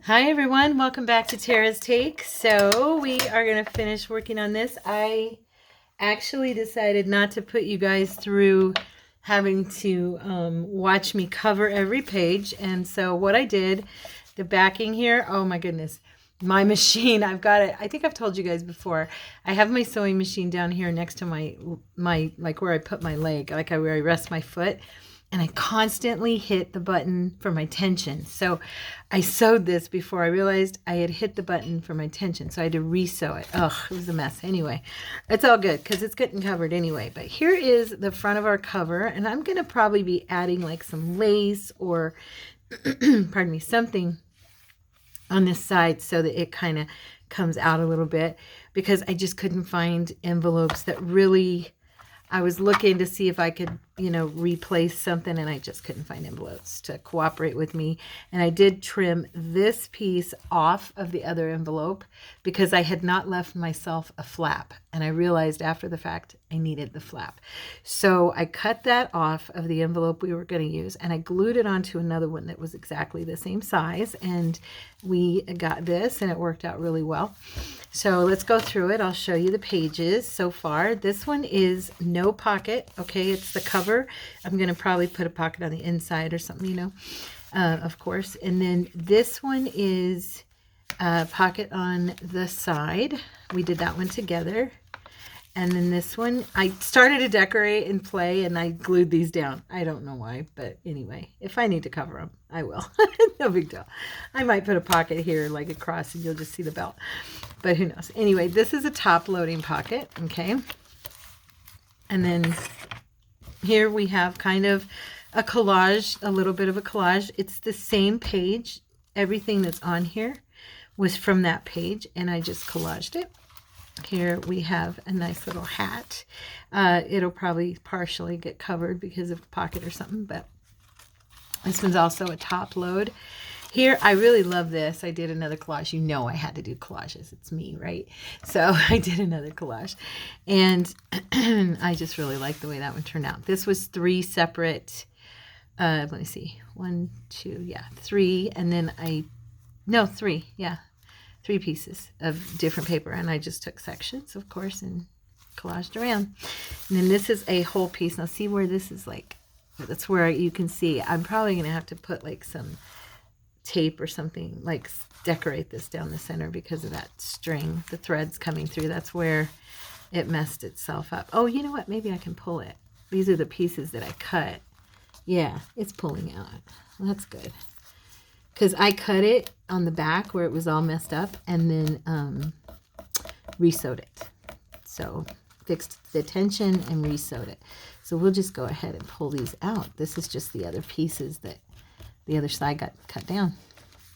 Hi everyone, welcome back to Tara's Take. So we are going to finish working on this. I actually decided not to put you guys through having to watch me cover every page. And so what I did, the backing here, oh my goodness, my machine, I've got it. I think I've told you guys before. I have my sewing machine down here next to my like where I put my leg, like where I rest my foot. And I constantly hit the button for my tension. So I sewed this before I realized I had hit the button for my tension. So I had to re-sew it. Ugh, it was a mess. Anyway, it's all good because it's getting covered anyway. But here is the front of our cover. And I'm going to probably be adding like some lace or, pardon me, something on this side so that it kind of comes out a little bit because I just couldn't find envelopes that really... I was looking to see if I could, replace something, and I just couldn't find envelopes to cooperate with me. And I did trim this piece off of the other envelope because I had not left myself a flap. And I realized after the fact I needed the flap. So I cut that off of the envelope we were going to use, and I glued it onto another one that was exactly the same size. And we got this, and it worked out really well. So let's go through it. I'll show you the pages so far. This one is no pocket. Okay, it's the cover. I'm going to probably put a pocket on the inside or something, of course. And then this one is a pocket on the side. We did that one together. And then this one, I started to decorate and play, and I glued these down. I don't know why, but anyway, if I need to cover them, I will. No big deal. I might put a pocket here, like across, and you'll just see the belt. But who knows? Anyway, this is a top loading pocket, okay? And then here we have kind of a collage, a little bit of a collage. It's the same page. Everything that's on here was from that page, and I just collaged it. Here we have a nice little hat. It'll probably partially get covered because of a pocket or something, but this one's also a top load. Here, I really love this. I did another collage. You know I had to do collages. It's me, right? So I did another collage. And I just really like the way that one turned out. This was three separate, let me see, 1, 2, yeah, 3. And then three, yeah. 3 pieces of different paper, and I just took sections, of course, and collaged around. And then this is a whole piece. Now see where this is like, that's where you can see. I'm probably going to have to put like some tape or something, like decorate this down the center because of that string, the threads coming through. That's where it messed itself up. Oh, you know what? Maybe I can pull it. These are the pieces that I cut. Yeah, it's pulling out. That's good. Because I cut it on the back where it was all messed up and then re-sewed it. So fixed the tension and re-sewed it. So we'll just go ahead and pull these out. This is just the other pieces that the other side got cut down.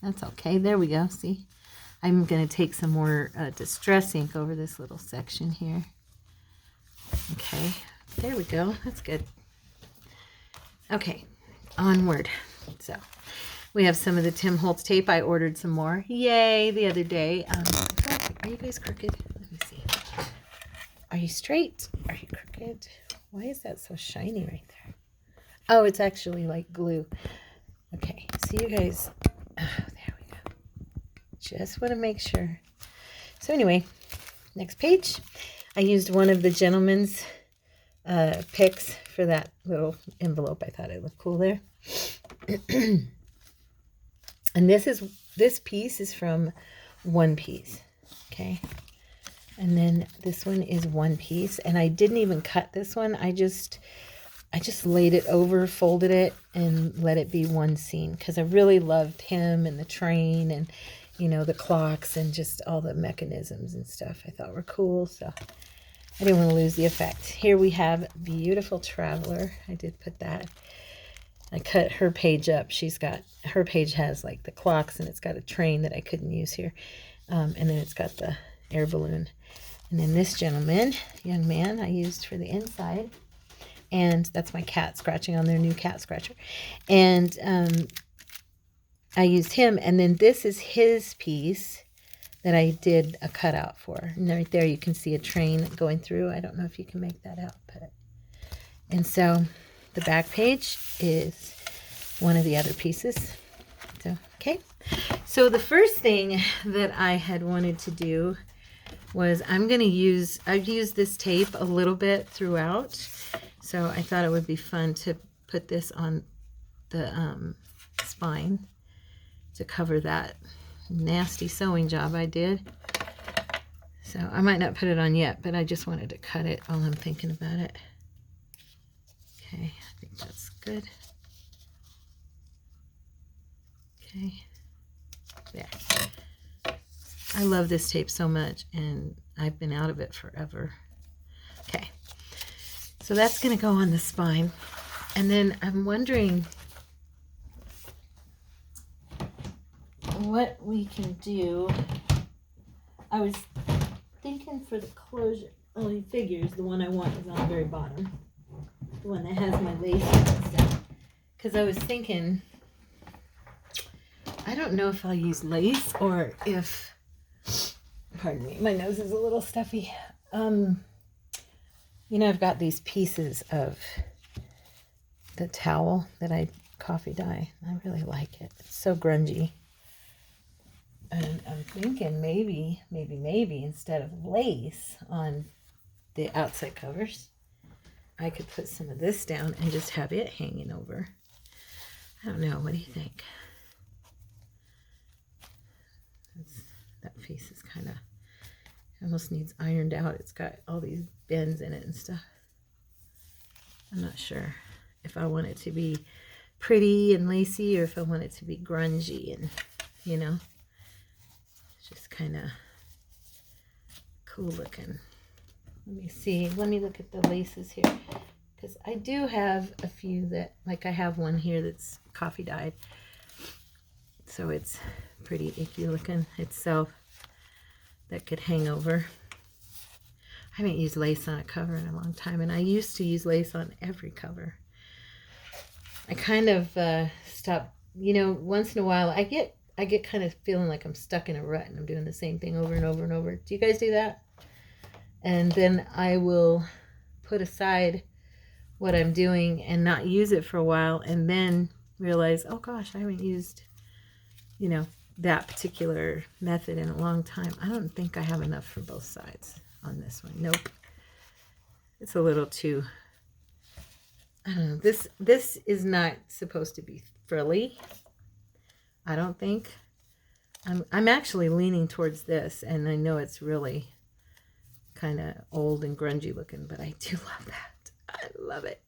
That's okay. There we go. See? I'm going to take some more Distress ink over this little section here. Okay. There we go. That's good. Okay. Onward. So... we have some of the Tim Holtz tape. I ordered some more. Yay, the other day. Are you guys crooked? Let me see. Are you straight? Are you crooked? Why is that so shiny right there? Oh, it's actually like glue. Okay, so you guys... oh, there we go. Just want to make sure. So anyway, next page. I used one of the gentleman's picks for that little envelope. I thought it looked cool there. And this piece is from One Piece, okay? And then this one is One Piece, and I didn't even cut this one. I just laid it over, folded it, and let it be one scene because I really loved him and the train and, the clocks and just all the mechanisms and stuff I thought were cool. So I didn't want to lose the effect. Here we have Beautiful Traveler. I did put that. I cut her page up. Her page has like the clocks, and it's got a train that I couldn't use here. And then it's got the air balloon. And then this gentleman, young man, I used for the inside. And that's my cat scratching on their new cat scratcher. And I used him. And then this is his piece that I did a cutout for. And right there you can see a train going through. I don't know if you can make that out. And so... the back page is one of the other pieces. So, okay. So the first thing that I had wanted to do was I've used this tape a little bit throughout. So I thought it would be fun to put this on the spine to cover that nasty sewing job I did. So I might not put it on yet, but I just wanted to cut it while I'm thinking about it. Okay, I think that's good. Okay, there. I love this tape so much, and I've been out of it forever. Okay, so that's going to go on the spine. And then I'm wondering what we can do. I was thinking for the closure, only figures, the one I want is on the very bottom. The one that has my lace and stuff. Because I was thinking, I don't know if I'll use lace or if, pardon me, my nose is a little stuffy. You know, I've got these pieces of the towel that I coffee dye. I really like it. It's so grungy. And I'm thinking maybe instead of lace on the outside covers, I could put some of this down and just have it hanging over. I don't know. What do you think? That piece is kind of, almost needs ironed out. It's got all these bends in it and stuff. I'm not sure if I want it to be pretty and lacy or if I want it to be grungy and, you know, just kind of cool looking. Let me see. Let me look at the laces here. Because I do have a few that, like I have one here that's coffee dyed. So it's pretty icky looking itself. That could hang over. I haven't used lace on a cover in a long time. And I used to use lace on every cover. I kind of stopped, you know, once in a while I get kind of feeling like I'm stuck in a rut and I'm doing the same thing over and over and over. Do you guys do that? And then I will put aside what I'm doing and not use it for a while and then realize, oh gosh, I haven't used, you know, that particular method in a long time. I don't think I have enough for both sides on this one. Nope. It's a little too, I don't know. This is not supposed to be frilly. I don't think. I'm actually leaning towards this, and I know it's really kind of old and grungy looking, but I do love that. I love it.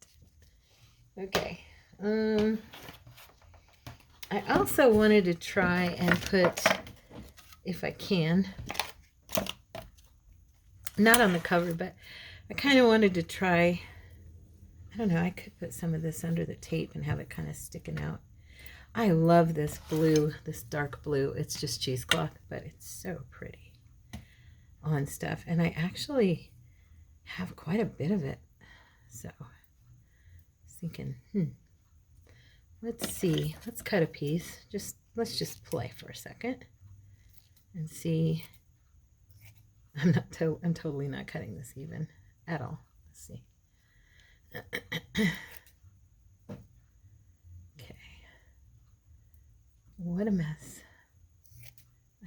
Okay. I also wanted to try and put, if I can, not on the cover, but I kind of wanted to try, I don't know, I could put some of this under the tape and have it kind of sticking out. I love this blue, this dark blue. It's just cheesecloth, but it's so pretty on stuff. And I actually have quite a bit of it. So I was thinking, let's see. Let's cut a piece. Let's just play for a second and see. I'm totally not cutting this even at all. Let's see. Okay. What a mess.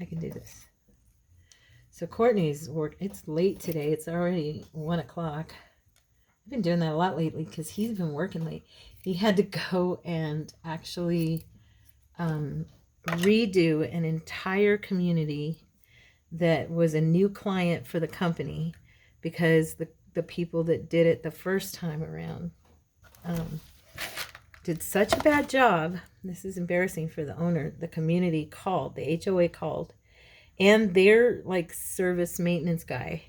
I can do this. So Courtney's work, it's late today. It's already 1 o'clock. I've been doing that a lot lately because he's been working late. He had to go and actually redo an entire community that was a new client for the company because the people that did it the first time around did such a bad job. This is embarrassing for the owner. The community called, the HOA called, and their like service maintenance guy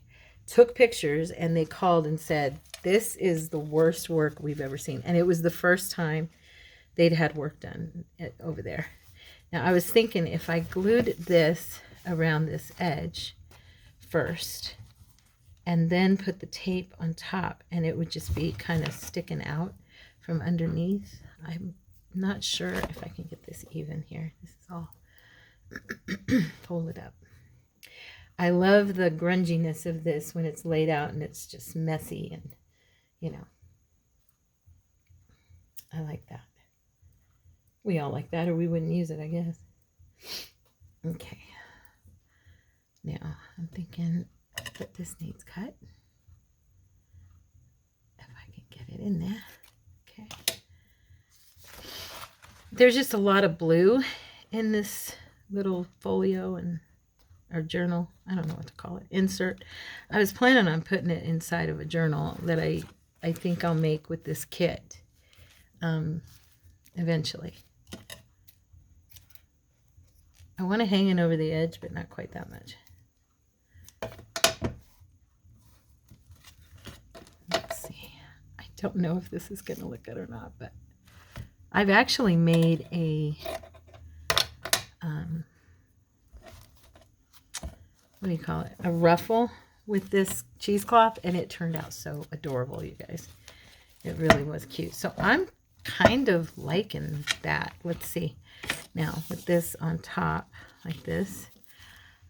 took pictures and they called and said, this is the worst work we've ever seen. And it was the first time they'd had work done over there. Now I was thinking if I glued this around this edge first and then put the tape on top and it would just be kind of sticking out from underneath. I'm not sure if I can get this even here. This is all fold it up. I love the grunginess of this when it's laid out and it's just messy and, you know, I like that. We all like that, or we wouldn't use it, I guess. Okay. Now, I'm thinking that this needs cut. If I can get it in there. Okay. There's just a lot of blue in this little folio or journal. I don't know what to call it. Insert. I was planning on putting it inside of a journal that I think I'll make with this kit eventually. I want to hang it over the edge, but not quite that much. Let's see. I don't know if this is going to look good or not, but I've actually made a, what do you call it? A ruffle with this cheesecloth, and it turned out so adorable, you guys. It really was cute. So I'm kind of liking that. Let's see. Now, with this on top, like this,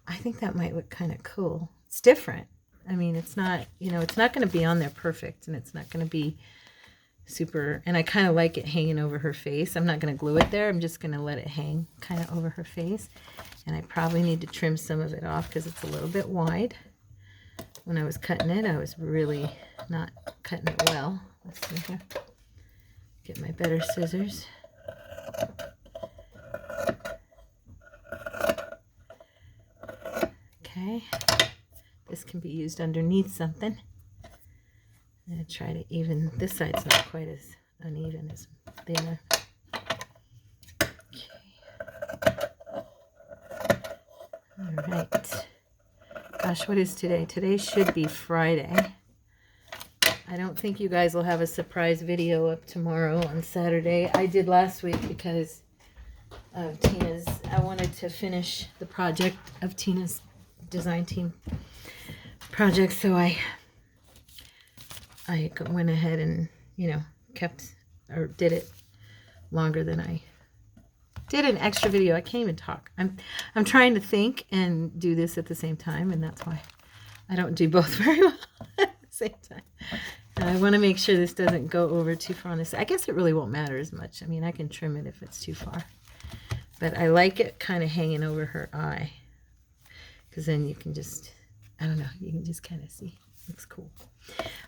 I think that might look kind of cool. It's different. I mean, it's not, it's not going to be on there perfect, and it's not going to be super, and I kind of like it hanging over her face. I'm not going to glue it there. I'm just going to let it hang kind of over her face. And I probably need to trim some of it off because it's a little bit wide. When I was cutting it, I was really not cutting it well. Let's see here. Get my better scissors. Okay. This can be used underneath something. I'm going to try to even, this side's not quite as uneven as the other. Okay. All right. Gosh, what is today? Today should be Friday. I don't think you guys will have a surprise video up tomorrow on Saturday. I did last week because of Tina's, I wanted to finish the project of Tina's design team project, so I went ahead and, kept, or did it longer than I did an extra video. I can't even talk. I'm trying to think and do this at the same time, and that's why I don't do both very well at the same time. And I want to make sure this doesn't go over too far on this. I guess it really won't matter as much. I mean, I can trim it if it's too far. But I like it kind of hanging over her eye, because then you can just, I don't know, you can just kind of see. Looks cool.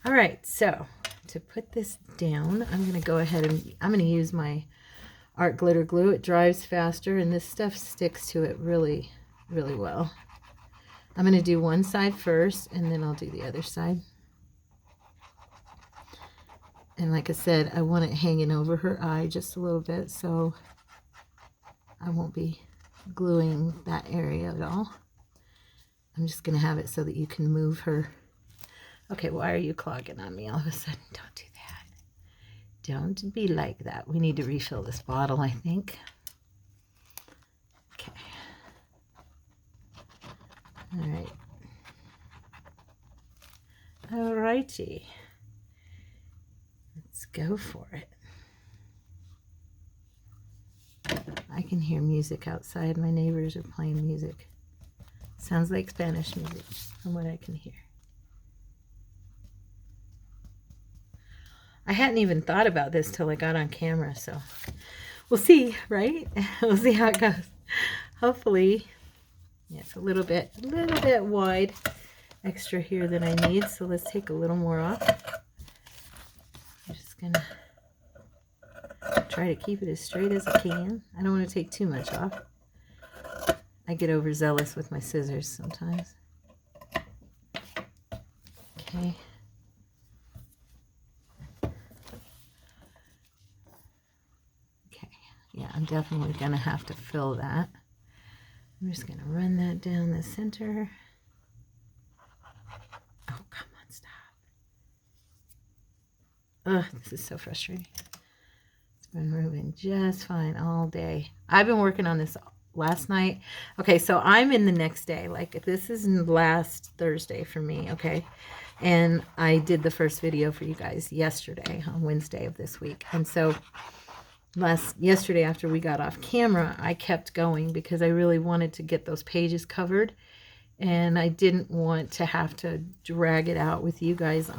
All right, so to put this down, I'm going to go ahead and I'm going to use my art glitter glue. It dries faster, and this stuff sticks to it really, really well. I'm going to do one side first, and then I'll do the other side. And like I said, I want it hanging over her eye just a little bit, so I won't be gluing that area at all. I'm just going to have it so that you can move her. Okay, why are you clogging on me all of a sudden? Don't do that. Don't be like that. We need to refill this bottle, I think. Okay. All right. All righty. Let's go for it. I can hear music outside. My neighbors are playing music. Sounds like Spanish music from what I can hear. I hadn't even thought about this till I got on camera, so we'll see, right? We'll see how it goes. Hopefully, yeah, it's a little bit wide extra here than I need, so let's take a little more off. I'm just gonna try to keep it as straight as I can. I don't want to take too much off. I get overzealous with my scissors sometimes. Okay. Okay, yeah, I'm definitely gonna have to fill that. I'm just gonna run that down the center. Oh, come on, stop. Ugh, this is so frustrating. It's been moving just fine all day. I've been working on this last night. Okay, so I'm in the next day. Like, this is last Thursday for me, okay? And I did the first video for you guys yesterday, on Wednesday of this week. And so yesterday after we got off camera, I kept going because I really wanted to get those pages covered. And I didn't want to have to drag it out with you guys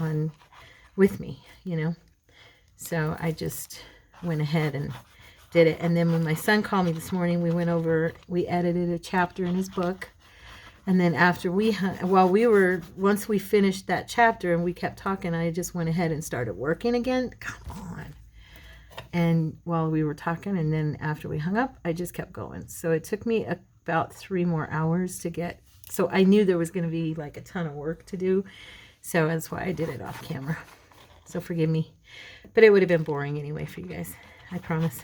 with me, So I just went ahead and did it. And then when my son called me this morning, we edited a chapter in his book. And then after once we finished that chapter and we kept talking, I just went ahead and started working again. Come on. And while we were talking, and then after we hung up, I just kept going. So it took me about 3 more hours to get, so I knew there was going to be like a ton of work to do. So that's why I did it off camera. So forgive me. But it would have been boring anyway for you guys. I promise.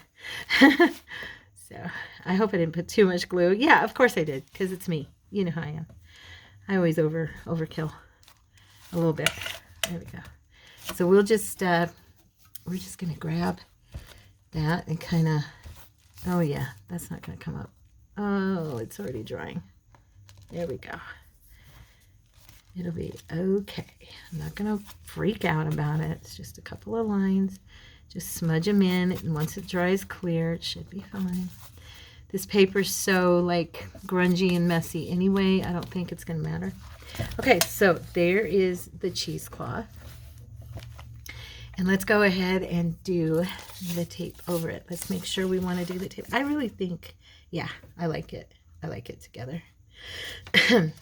So I hope I didn't put too much glue. Yeah, of course I did, because it's me. You know how I am. I always overkill a little bit. There we go. So we're just going to grab that and kind of, oh yeah, that's not going to come up. Oh, it's already drying. There we go. It'll be okay. I'm not going to freak out about it. It's just a couple of lines. Just smudge them in, and once it dries clear, it should be fine. This paper's so like grungy and messy anyway, I don't think it's going to matter. Okay, so there is the cheesecloth. And let's go ahead and do the tape over it. Let's make sure we want to do the tape. I really think, yeah, I like it. I like it together.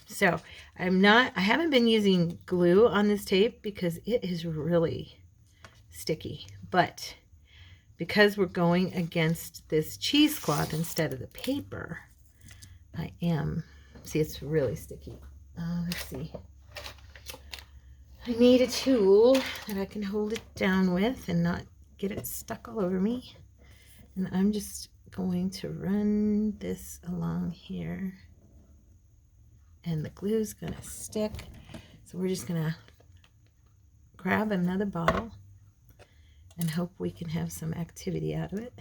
So I haven't been using glue on this tape because it is really sticky. But because we're going against this cheesecloth instead of the paper, I am, see, it's really sticky. Let's see. I need a tool that I can hold it down with and not get it stuck all over me. And I'm just going to run this along here. And the glue's going to stick. So we're just going to grab another bottle and hope we can have some activity out of it.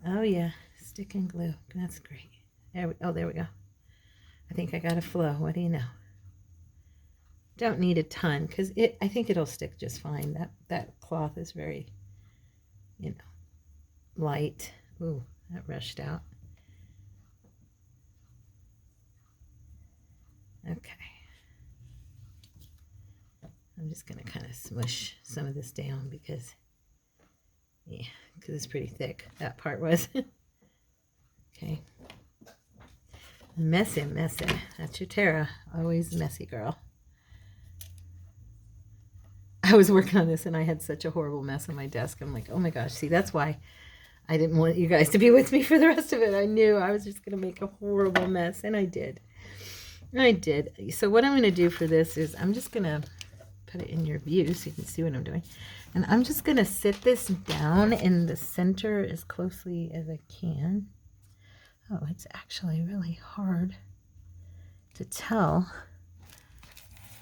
Oh yeah, stick and glue. That's great. There we go. I think I got a flow. What do you know? Don't need a ton because I think it'll stick just fine. That cloth is very, light. Ooh, that rushed out. Okay. I'm just going to kind of smush some of this down because it's pretty thick. That part was. Okay. Messy. That's your Tara. Always messy girl. I was working on this and I had such a horrible mess on my desk. I'm like, oh my gosh. See, that's why I didn't want you guys to be with me for the rest of it. I knew I was just going to make a horrible mess, and I did. So what I'm going to do for this is I'm just going to put it in your view so you can see what I'm doing. And I'm just going to sit this down in the center as closely as I can. Oh, it's actually really hard to tell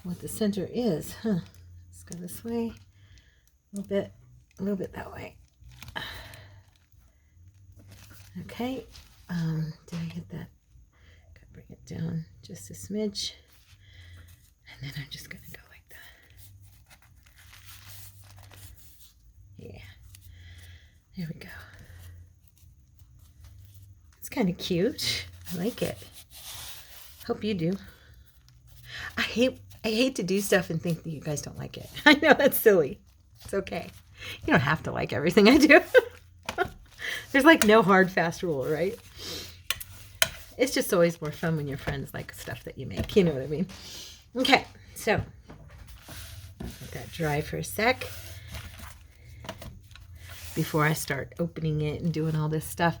what the center is. Huh. Let's go this way. A little bit that way. Okay. Did I get that? Gotta bring it down just a smidge. And then I'm just going to go like that. Yeah. There we go. It's kind of cute. I like it. Hope you do. I hate to do stuff and think that you guys don't like it. I know that's silly. It's okay. You don't have to like everything I do. There's like no hard, fast rule, right? It's just always more fun when your friends like stuff that you make. You know what I mean? Okay, so let that dry for a sec before I start opening it and doing all this stuff.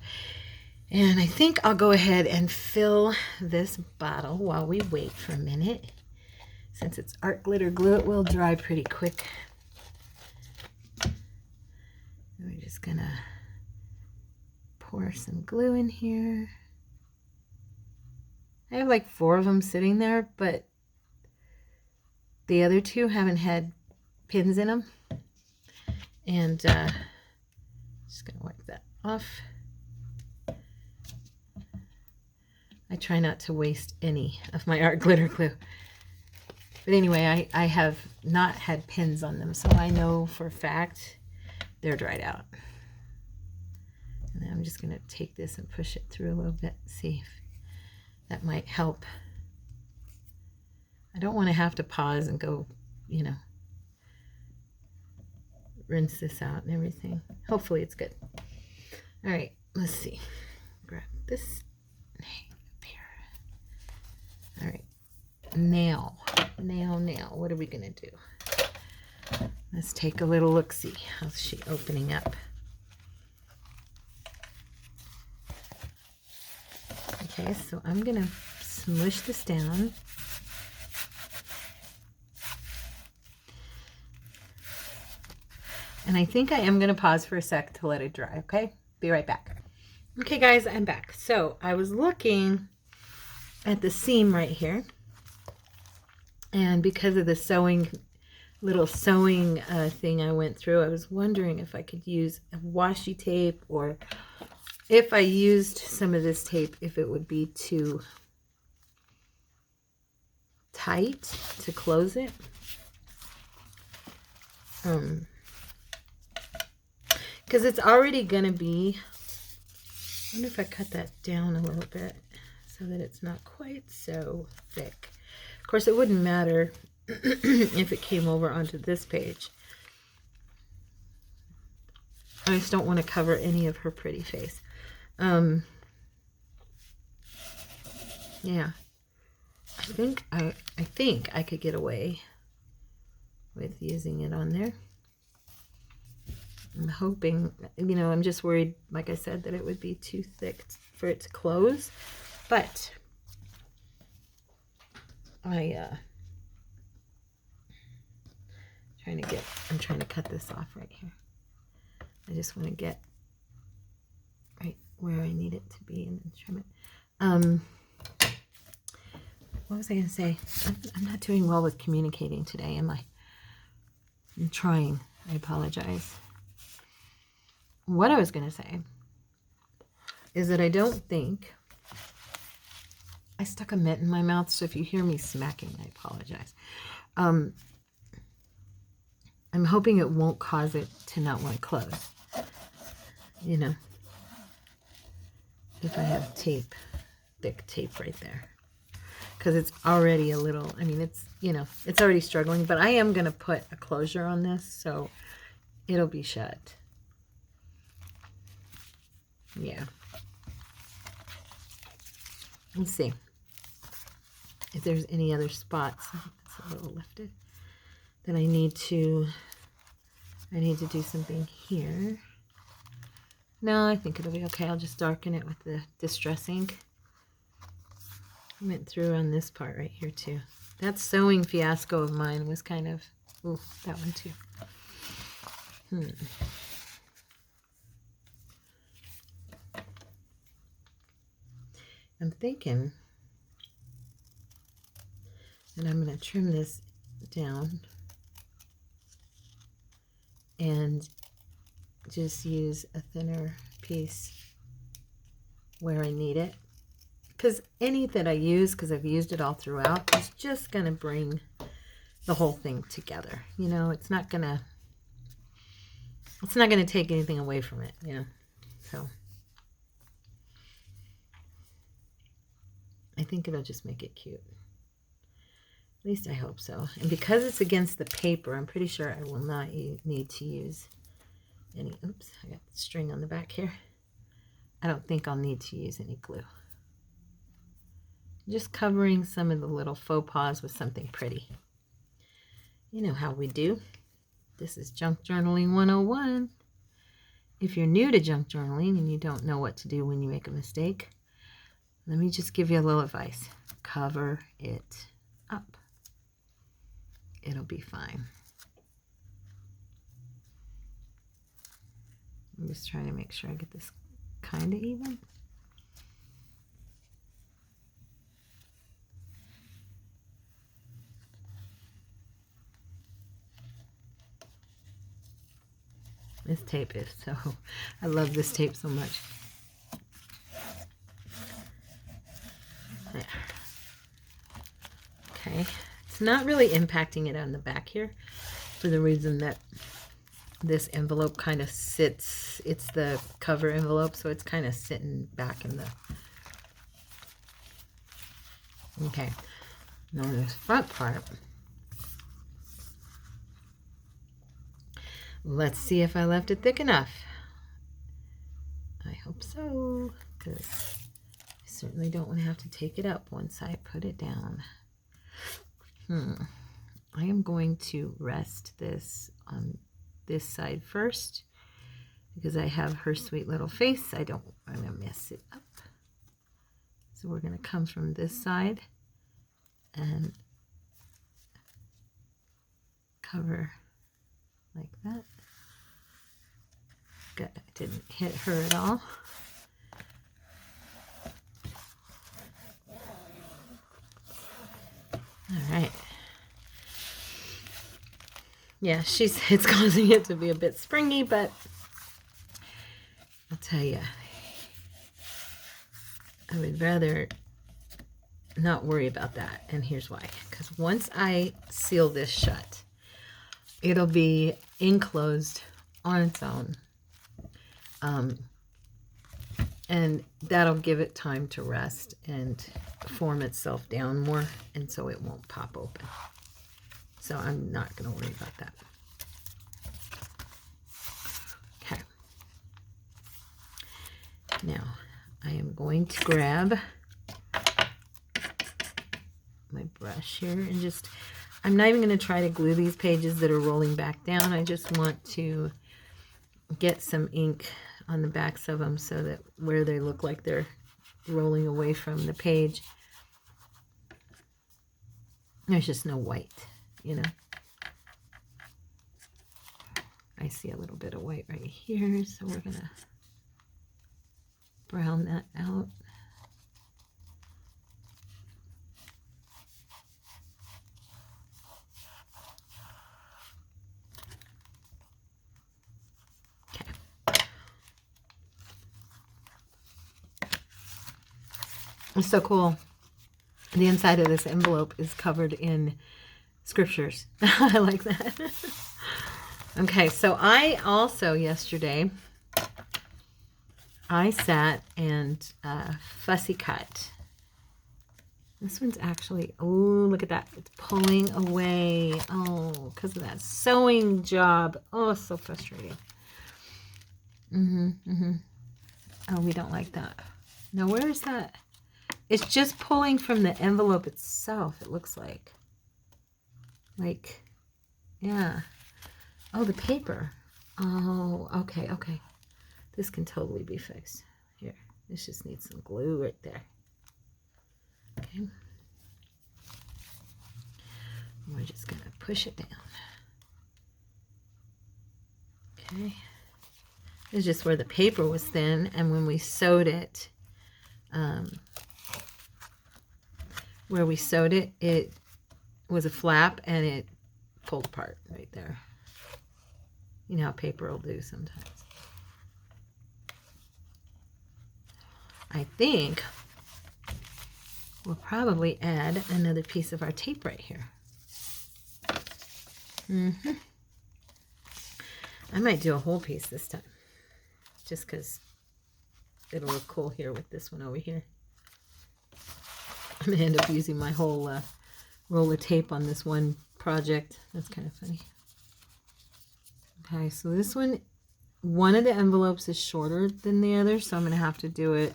And I think I'll go ahead and fill this bottle while we wait for a minute. Since it's art glitter glue, it will dry pretty quick. We're just gonna pour some glue in here. I have like 4 of them sitting there, but the other 2 haven't had pins in them. And just gonna wipe that off. I try not to waste any of my art glitter glue. But anyway, I have not had pins on them, so I know for a fact they're dried out. And then I'm just going to take this and push it through a little bit, see if that might help. I don't want to have to pause and go, rinse this out and everything. Hopefully it's good. All right, let's see. Grab this up here. All right, nail. What are we gonna do? Let's take a little look-see. How's she opening up? Okay, so I'm gonna smush this down. And I think I am gonna pause for a sec to let it dry, okay? Be right back. Okay guys, I'm back. So I was looking at the seam right here. And because of the little sewing thing I went through, I was wondering if I could use a washi tape, or if I used some of this tape, if it would be too tight to close it. Because it's already gonna be, I wonder if I cut that down a little bit so that it's not quite so thick. Of course, it wouldn't matter if it came over onto this page. I just don't want to cover any of her pretty face. Yeah, I think I could get away with using it on there. I'm hoping, you know, I'm just worried, like I said, that it would be too thick for it to close. But I'm trying to cut this off right here. I just want to get right where I need it to be and then trim it. What was I going to say? I'm not doing well with communicating today, am I? I'm trying. I apologize. What I was going to say is that I don't think I stuck a mitt in my mouth, so if you hear me smacking, I apologize. I'm hoping it won't cause it to not want to close. You know, if I have tape, thick tape right there. Because it's already a little, I mean, it's, you know, it's already struggling, but I am going to put a closure on this, so it'll be shut. Yeah. Let's see if there's any other spots. It's a little lifted. Then I need to do something here. No, I think it'll be okay. I'll just darken it with the Distress ink. I went through on this part right here too. That sewing fiasco of mine was kind of, ooh, that one too. I'm thinking that I'm going to trim this down and just use a thinner piece where I need it. Because any that I use, because I've used it all throughout, is just going to bring the whole thing together. You know, it's not going to take anything away from it, you know. So I think it'll just make it cute. At least I hope so. And because it's against the paper, I'm pretty sure I will not need to use any, oops, I got the string on the back here. I don't think I'll need to use any glue. Just covering some of the little faux pas with something pretty. You know how we do. This is Junk Journaling 101. If you're new to junk journaling and you don't know what to do when you make a mistake, let me just give you a little advice. Cover it up. It'll be fine. I'm just trying to make sure I get this kind of even. This tape is so, I love this tape so much. There. Okay, it's not really impacting it on the back here for the reason that this envelope kind of sits, it's the cover envelope, so it's kind of sitting back in the, okay. Now this front part, let's see if I left it thick enough. I so, because I certainly don't want to have to take it up once I put it down. I am going to rest this on this side first because I have her sweet little face. I don't want to mess it up. So we're going to come from this side and cover like that. Good, I didn't hit her at all. All right. Yeah, it's causing it to be a bit springy, but I'll tell you, I would rather not worry about that. And here's why. Because once I seal this shut, it'll be enclosed on its own. And that'll give it time to rest and form itself down more, and so it won't pop open. So I'm not going to worry about that. Okay. Now, I am going to grab my brush here and just, I'm not even going to try to glue these pages that are rolling back down. I just want to get some ink on the backs of them so that where they look like they're rolling away from the page, there's just no white, you know. I see a little bit of white right here, so we're gonna brown that out. It's so cool. The inside of this envelope is covered in scriptures. I like that. Okay, so I also yesterday, I sat and fussy cut. This one's actually, oh, look at that. It's pulling away. Oh, because of that sewing job. Oh, so frustrating. Oh, we don't like that. Now, where is that? It's just pulling from the envelope itself, it looks like. Like, yeah. Oh, the paper. Oh, okay, okay. This can totally be fixed. Here, this just needs some glue right there. Okay. We're just going to push it down. Okay. It's just where the paper was thin, and when we sewed it, where we sewed it, it was a flap and it pulled apart right there. You know how paper will do sometimes. I think we'll probably add another piece of our tape right here. I might do a whole piece this time, just because it'll look cool here with this one over here. I'm going to end up using my whole roll of tape on this one project. That's kind of funny. Okay, so this one of the envelopes is shorter than the other, so I'm going to have to do it.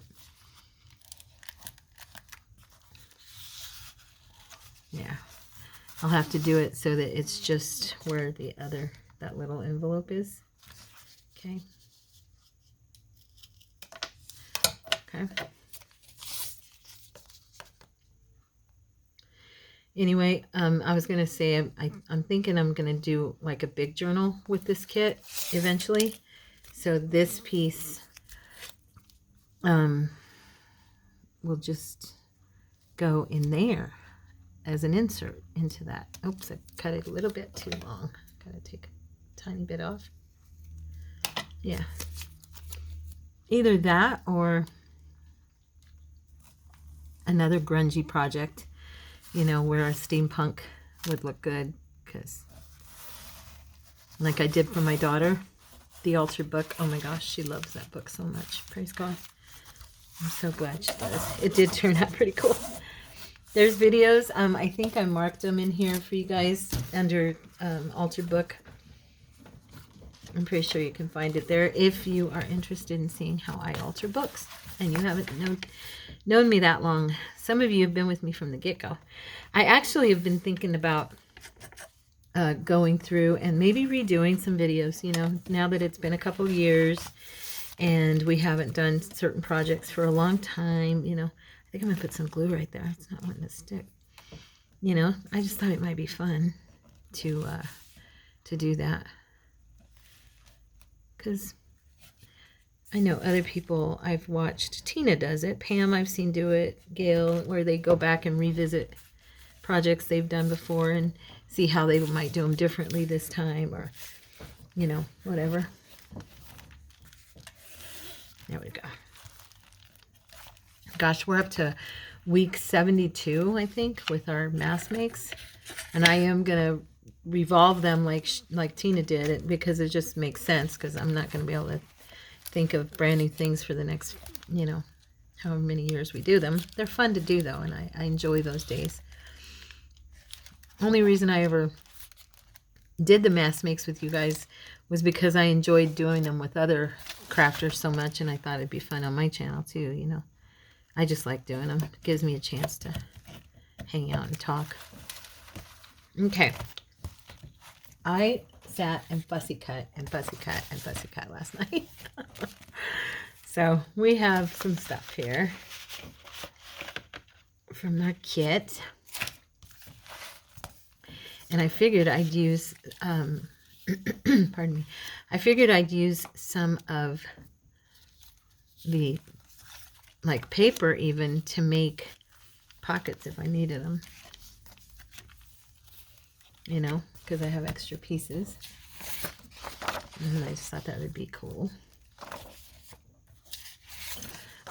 Yeah, I'll have to do it so that it's just where the other, that little envelope is. Okay. Okay. Anyway, I was going to say, I'm thinking I'm going to do like a big journal with this kit eventually. So this piece will just go in there as an insert into that. Oops, I cut it a little bit too long. Got to take a tiny bit off. Yeah. Either that or another grungy project, you know, where a steampunk would look good, because like I did for my daughter, the Altar book. Oh my gosh, she loves that book so much. Praise God. I'm so glad she does. It did turn out pretty cool. There's videos. I think I marked them in here for you guys under Altar book. I'm pretty sure you can find it there if you are interested in seeing how I alter books and you haven't known me that long. Some of you have been with me from the get-go. I actually have been thinking about going through and maybe redoing some videos, you know, now that it's been a couple years and we haven't done certain projects for a long time, you know. I think I'm going to put some glue right there. It's not wanting to stick. You know, I just thought it might be fun to do that. Because I know other people, I've watched, Tina does it, Pam I've seen do it, Gail, where they go back and revisit projects they've done before and see how they might do them differently this time, or, you know, whatever. There we go. Gosh, we're up to week 72, I think, with our mask makes. And I am going to revolve them like Tina did, because it just makes sense, because I'm not going to be able to think of brand new things for the next, you know, however many years we do them. They're fun to do, though, and I enjoy those days. Only reason I ever did the mask makes with you guys was because I enjoyed doing them with other crafters so much, and I thought it'd be fun on my channel too, you know. I just like doing them. It gives me a chance to hang out and talk. Okay. I sat and fussy cut and fussy cut and fussy cut last night. So we have some stuff here from our kit. And I figured I'd use, pardon me, I figured I'd use some of the, like, paper even to make pockets if I needed them. You know, because I have extra pieces. And I just thought that would be cool.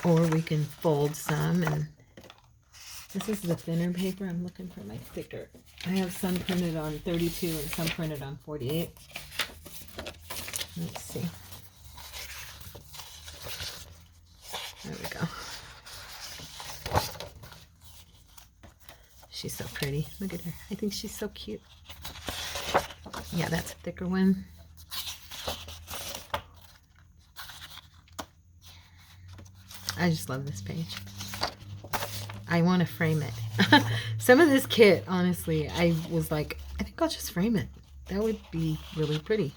Or we can fold some, and this is the thinner paper. I'm looking for my thicker. I have some printed on 32 and some printed on 48. Let's see. There we go. She's so pretty. Look at her. I think she's so cute. Yeah, that's a thicker one. I just love this page. I want to frame it. Some of this kit, honestly, I was like, I think I'll just frame it. That would be really pretty.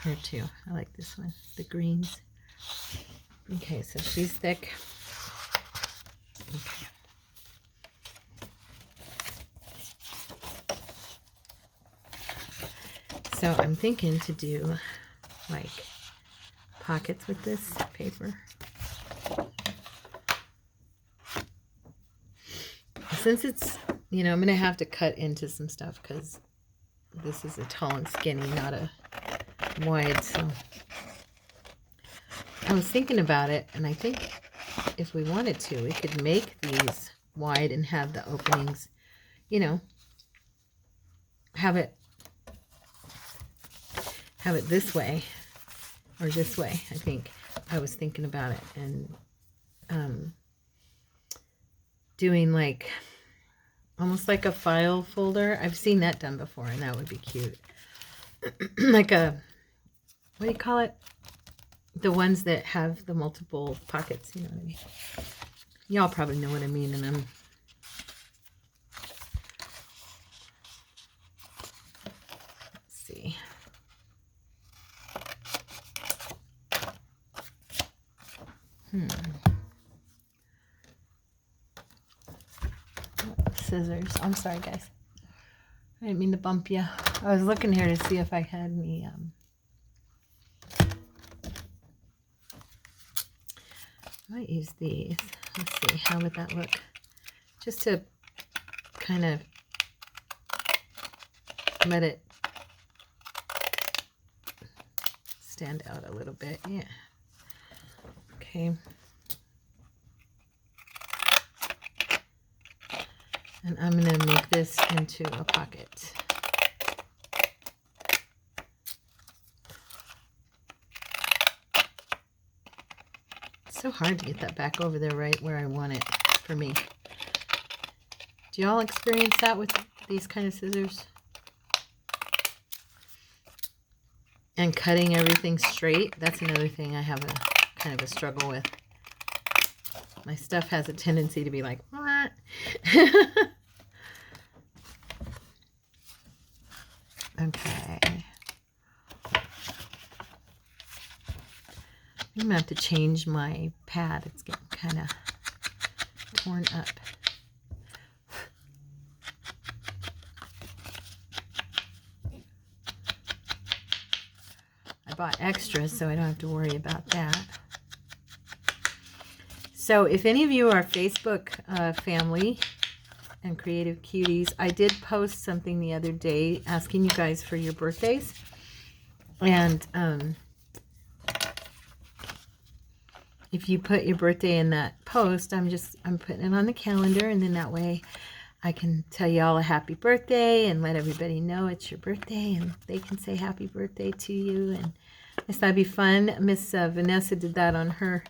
Her too. I like this one. The greens. Okay, so she's thick. Okay. So I'm thinking to do like pockets with this paper. Since it's, you know, I'm going to have to cut into some stuff because this is a tall and skinny, not a wide. So I was thinking about it, and I think if we wanted to, we could make these wide and have the openings, you know, have it this way or this way. I think I was thinking about it, and doing like almost like a file folder. I've seen that done before, and that would be cute. Like a, what do you call it? The ones that have the multiple pockets, you know what I mean? Y'all probably know what I mean, and let's see. Scissors. I'm sorry, guys. I didn't mean to bump you. I was looking here to see if I had any I might use these. Let's see, how would that look? Just to kind of let it stand out a little bit. Yeah. Okay. And I'm going to make this into a pocket. It's so hard to get that back over there right where I want it for me. Do y'all experience that with these kind of scissors. And cutting everything straight, that's another thing I have a kind of a struggle with. My stuff has a tendency to be like, what? Okay. I'm going to have to change my pad. It's getting kind of torn up. I bought extras, so I don't have to worry about that. So if any of you are Facebook family and Creative Cuties, I did post something the other day asking you guys for your birthdays. And if you put your birthday in that post, I'm putting it on the calendar, and then that way I can tell you all a happy birthday and let everybody know it's your birthday, and they can say happy birthday to you. And I guess that'd be fun. Miss Vanessa did that on her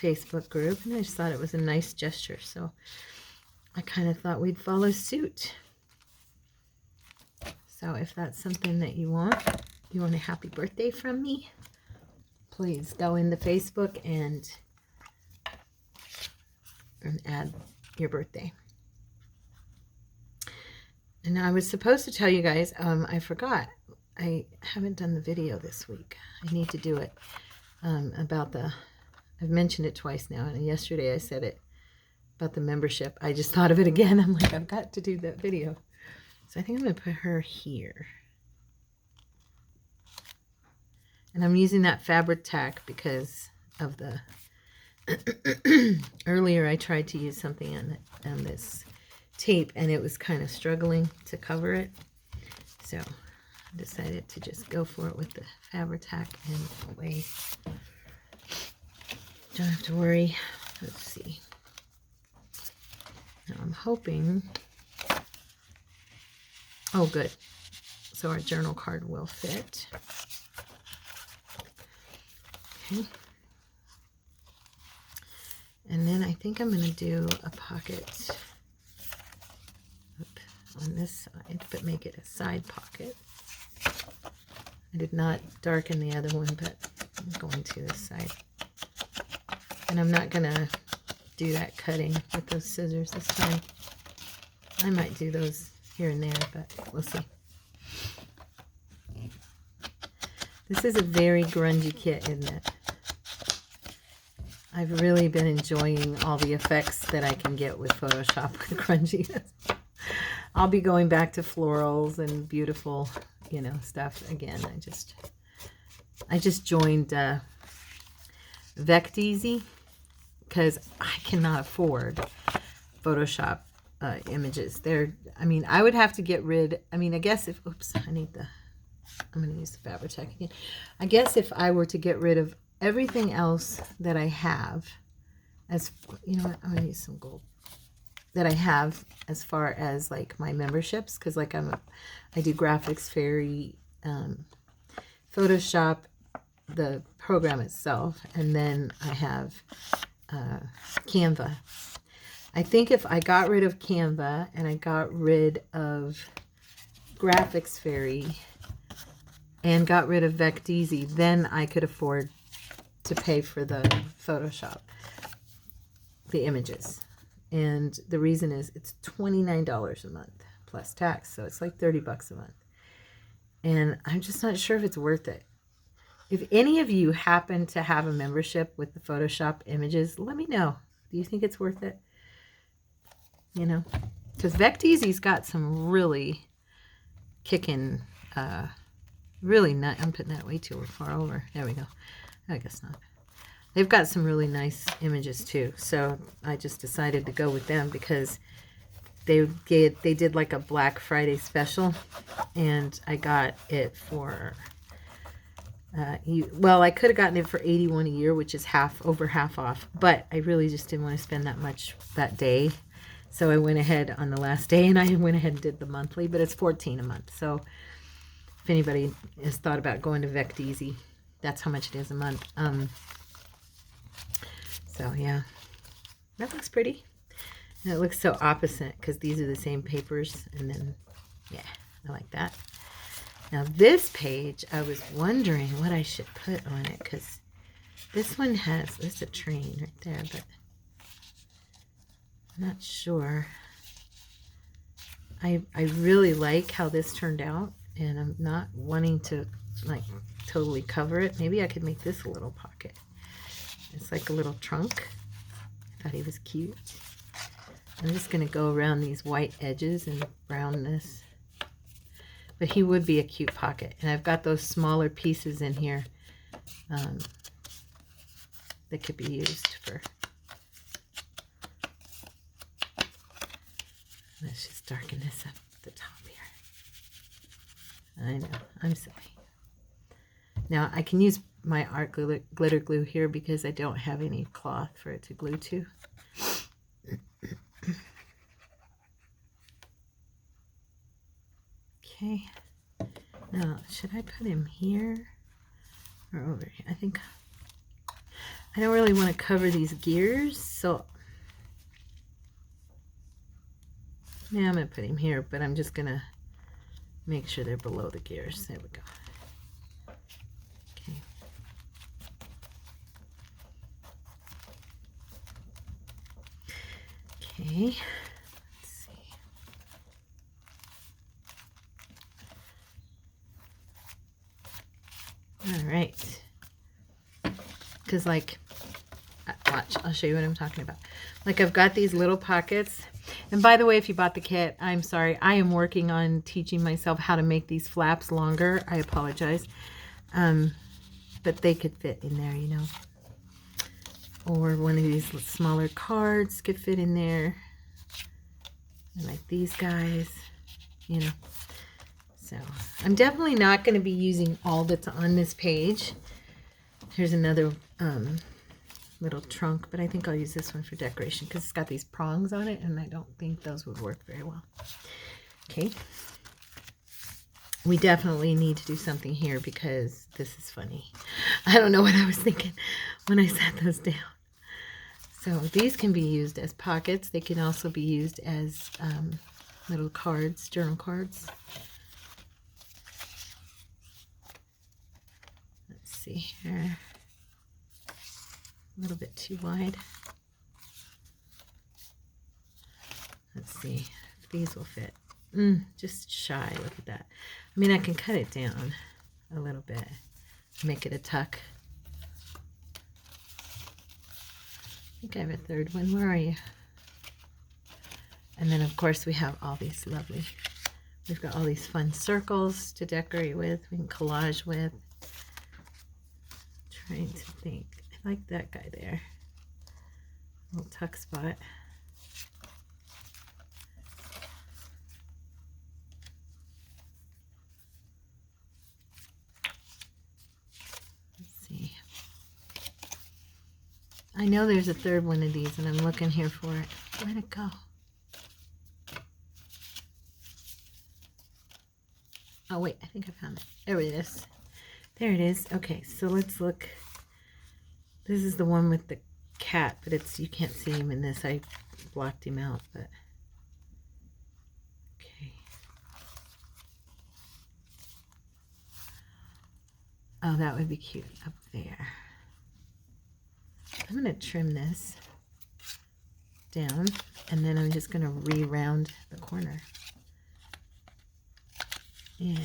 Facebook group, and I just thought it was a nice gesture, so I kind of thought we'd follow suit. So if that's something that you want a happy birthday from me, please go into Facebook and add your birthday. And I was supposed to tell you guys, I forgot. I haven't done the video this week. I need to do it about I've mentioned it twice now, and yesterday I said it about the membership. I just thought of it again. I'm like, I've got to do that video. So I think I'm going to put her here. And I'm using that fabric tack because of the earlier I tried to use something on this tape, and it was kind of struggling to cover it. So I decided to just go for it with the fabric tack, and that way don't have to worry. Let's see. Now I'm hoping, oh good, so our journal card will fit. Okay. And then I think I'm going to do a pocket on this side, but make it a side pocket. I did not darken the other one, but I'm going to this side. And I'm not going to do that cutting with those scissors this time. I might do those here and there, but we'll see. This is a very grungy kit, isn't it? I've really been enjoying all the effects that I can get with Photoshop with grunginess. I'll be going back to florals and beautiful, you know, stuff again. I just joined Vecteezy because I cannot afford Photoshop images. I mean, I would have to get rid, I mean, I guess if, oops, I'm going to use the fabric tack again. I guess if I were to get rid of everything else that I have, as, you know what, I'm going to use some gold, that I have as far as like my memberships, because like I do Graphics Fairy, Photoshop, the program itself, and then I have Canva. I think if I got rid of Canva and I got rid of Graphics Fairy and got rid of Vecteezy, then I could afford to pay for the Photoshop, the images. And the reason is it's $29 a month plus tax, so it's like 30 bucks a month. And I'm just not sure if it's worth it. If any of you happen to have a membership with the Photoshop images, let me know. Do you think it's worth it? You know, because Vecteezy's got some really kicking, really nice. I'm putting that way too far over. There we go. I guess not. They've got some really nice images too. So I just decided to go with them because they did like a Black Friday special, and I got it for well, I could have gotten it for $81 a year, which is over half off, but I really just didn't want to spend that much that day. So I went ahead on the last day and I went ahead and did the monthly, but it's $14 a month. So if anybody has thought about going to Vecteezy, that's how much it is a month. So yeah, that looks pretty. And it looks so opposite because these are the same papers. And then, yeah, I like that. Now this page, I was wondering what I should put on it because this one has, there's a train right there, but I'm not sure. I really like how this turned out, and I'm not wanting to like totally cover it. Maybe I could make this a little pocket. It's like a little trunk. I thought he was cute. I'm just going to go around these white edges and brown this. But he would be a cute pocket. And I've got those smaller pieces in here that could be used for... Let's just darken this up at the top here. I know, I'm silly. Now I can use my art glitter glue here because I don't have any cloth for it to glue to. Okay. Now, should I put him here or over here? I think I don't really want to cover these gears, so yeah, I'm going to put him here, but I'm just going to make sure they're below the gears. There we go. Okay. Okay. Let's see. All right. Because like, watch, I'll show you what I'm talking about. Like I've got these little pockets. And by the way, if you bought the kit, I'm sorry. I am working on teaching myself how to make these flaps longer. I apologize. But they could fit in there, you know. Or one of these smaller cards could fit in there. And like these guys, you know. So I'm definitely not going to be using all that's on this page. Here's another little trunk, but I think I'll use this one for decoration because it's got these prongs on it, and I don't think those would work very well. Okay. We definitely need to do something here because this is funny. I don't know what I was thinking when I set those down. So these can be used as pockets. They can also be used as little cards, journal cards. Let's see here. A little bit too wide. Let's see if these will fit. Just shy. Look at that. I mean, I can cut it down a little bit, make it a tuck. I think I have a third one. Where are you? And then, of course, we have all these lovely, we've got all these fun circles to decorate with, we can collage with. Trying to think. I like that guy there. Little tuck spot. Let's see. I know there's a third one of these, and I'm looking here for it. Where'd it go? Oh, wait. I think I found it. There it is. There it is. Okay, so let's look. This is the one with the cat, but it's, you can't see him in this. I blocked him out, but okay. Oh, that would be cute up there. I'm going to trim this down, and then I'm just going to re-round the corner. Yeah.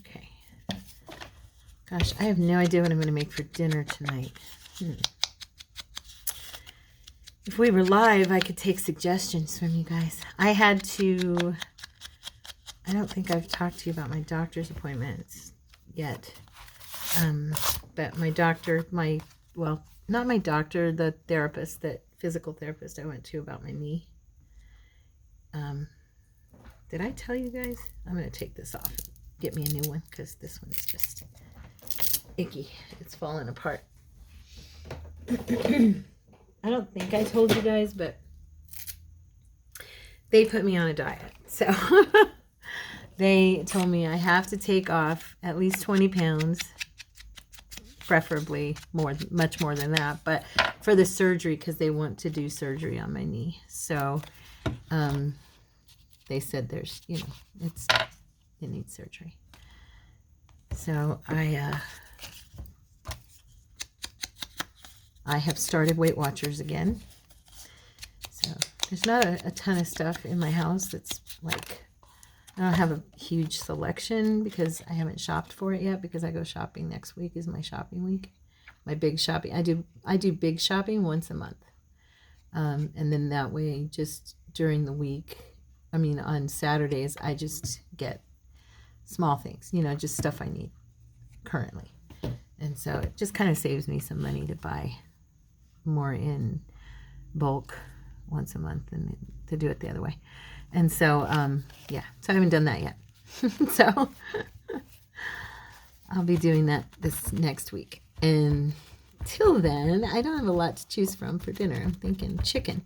Okay. Gosh, I have no idea what I'm going to make for dinner tonight. If we were live, I could take suggestions from you guys. I had to... I don't think I've talked to you about my doctor's appointments yet. But my doctor, well, not my doctor, the therapist, the physical therapist I went to about my knee. Did I tell you guys? I'm going to take this off and get me a new one because this one's just icky. It's falling apart. I don't think I told you guys, but they put me on a diet. So they told me I have to take off at least 20 pounds preferably much more than that, but for the surgery, because they want to do surgery on my knee. So they said there's, you know, it needs surgery. So I have started Weight Watchers again. So there's not a ton of stuff in my house that's like, I don't have a huge selection because I haven't shopped for it yet, because I go shopping next week is my shopping week. My big shopping. I do big shopping once a month. And then that way, just during the week, I mean on Saturdays, I just get small things, you know, just stuff I need currently. And so it just kind of saves me some money to buy more in bulk once a month than to do it the other way. And so, yeah, so I haven't done that yet. So I'll be doing that this next week. And till then, I don't have a lot to choose from for dinner. I'm thinking chicken,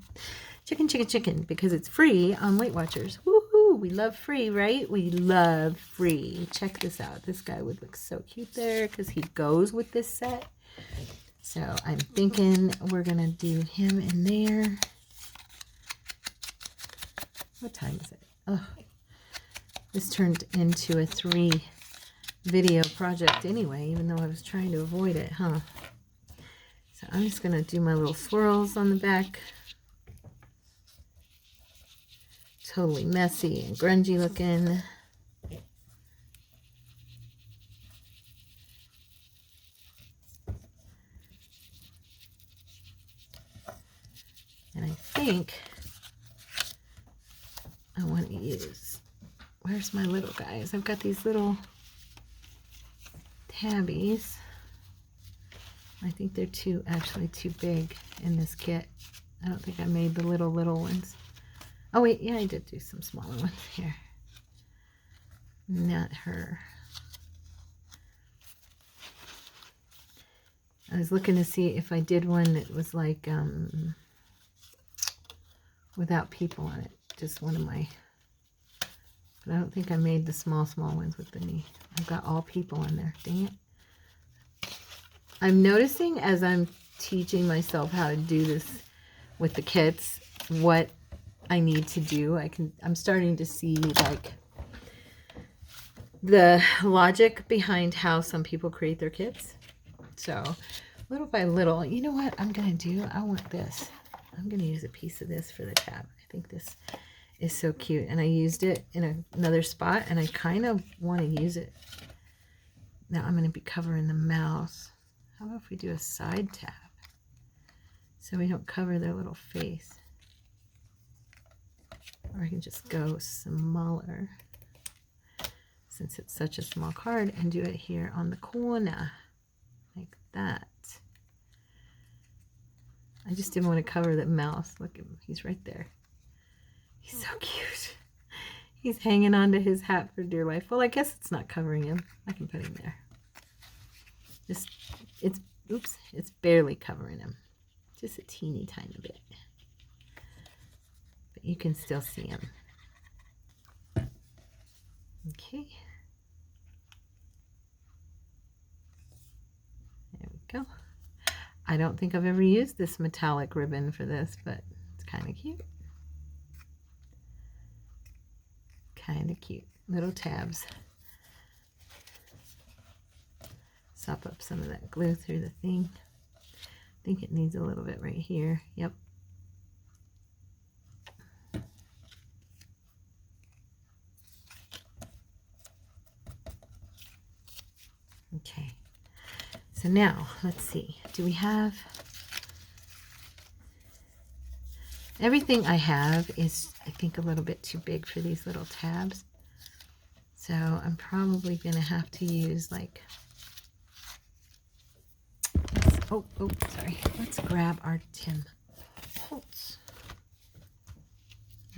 because it's free on Weight Watchers. Woohoo! We love free, right? We love free. Check this out. This guy would look so cute there because he goes with this set. So I'm thinking we're going to do him in there. What time is it? Oh, this turned into a 3 video project anyway, even though I was trying to avoid it, huh? So I'm just going to do my little swirls on the back. Totally messy and grungy looking. And I think I want to use, where's my little guys? I've got these little tabbies. I think they're actually too big in this kit. I don't think I made the little ones. Oh wait, yeah, I did do some smaller ones here. Not her. I was looking to see if I did one that was like without people on it. Just one of my, but I don't think I made the small ones with the knee. I've got all people in there. Dang it. I'm noticing as I'm teaching myself how to do this with the kits, what I need to do. I'm starting to see like the logic behind how some people create their kits. So little by little, you know what I'm going to do? I want this. I'm going to use a piece of this for the tab. I think this is so cute. And I used it in another spot, and I kind of want to use it. Now I'm going to be covering the mouth. How about if we do a side tab so we don't cover their little face? Or I can just go smaller, since it's such a small card, and do it here on the corner, like that. I just didn't want to cover the mouth. Look at him. He's right there. He's so cute. He's hanging on to his hat for dear life. Well, I guess it's not covering him. I can put him there. It's barely covering him. Just a teeny tiny bit. But you can still see him. Okay. There we go. I don't think I've ever used this metallic ribbon for this, but it's kind of cute. Kind of cute. Little tabs. Sop up some of that glue through the thing. I think it needs a little bit right here. Yep. Okay. So now, let's see. Do we have... Everything I have is, I think, a little bit too big for these little tabs. So I'm probably going to have to use like... sorry. Let's grab our Tim Holtz.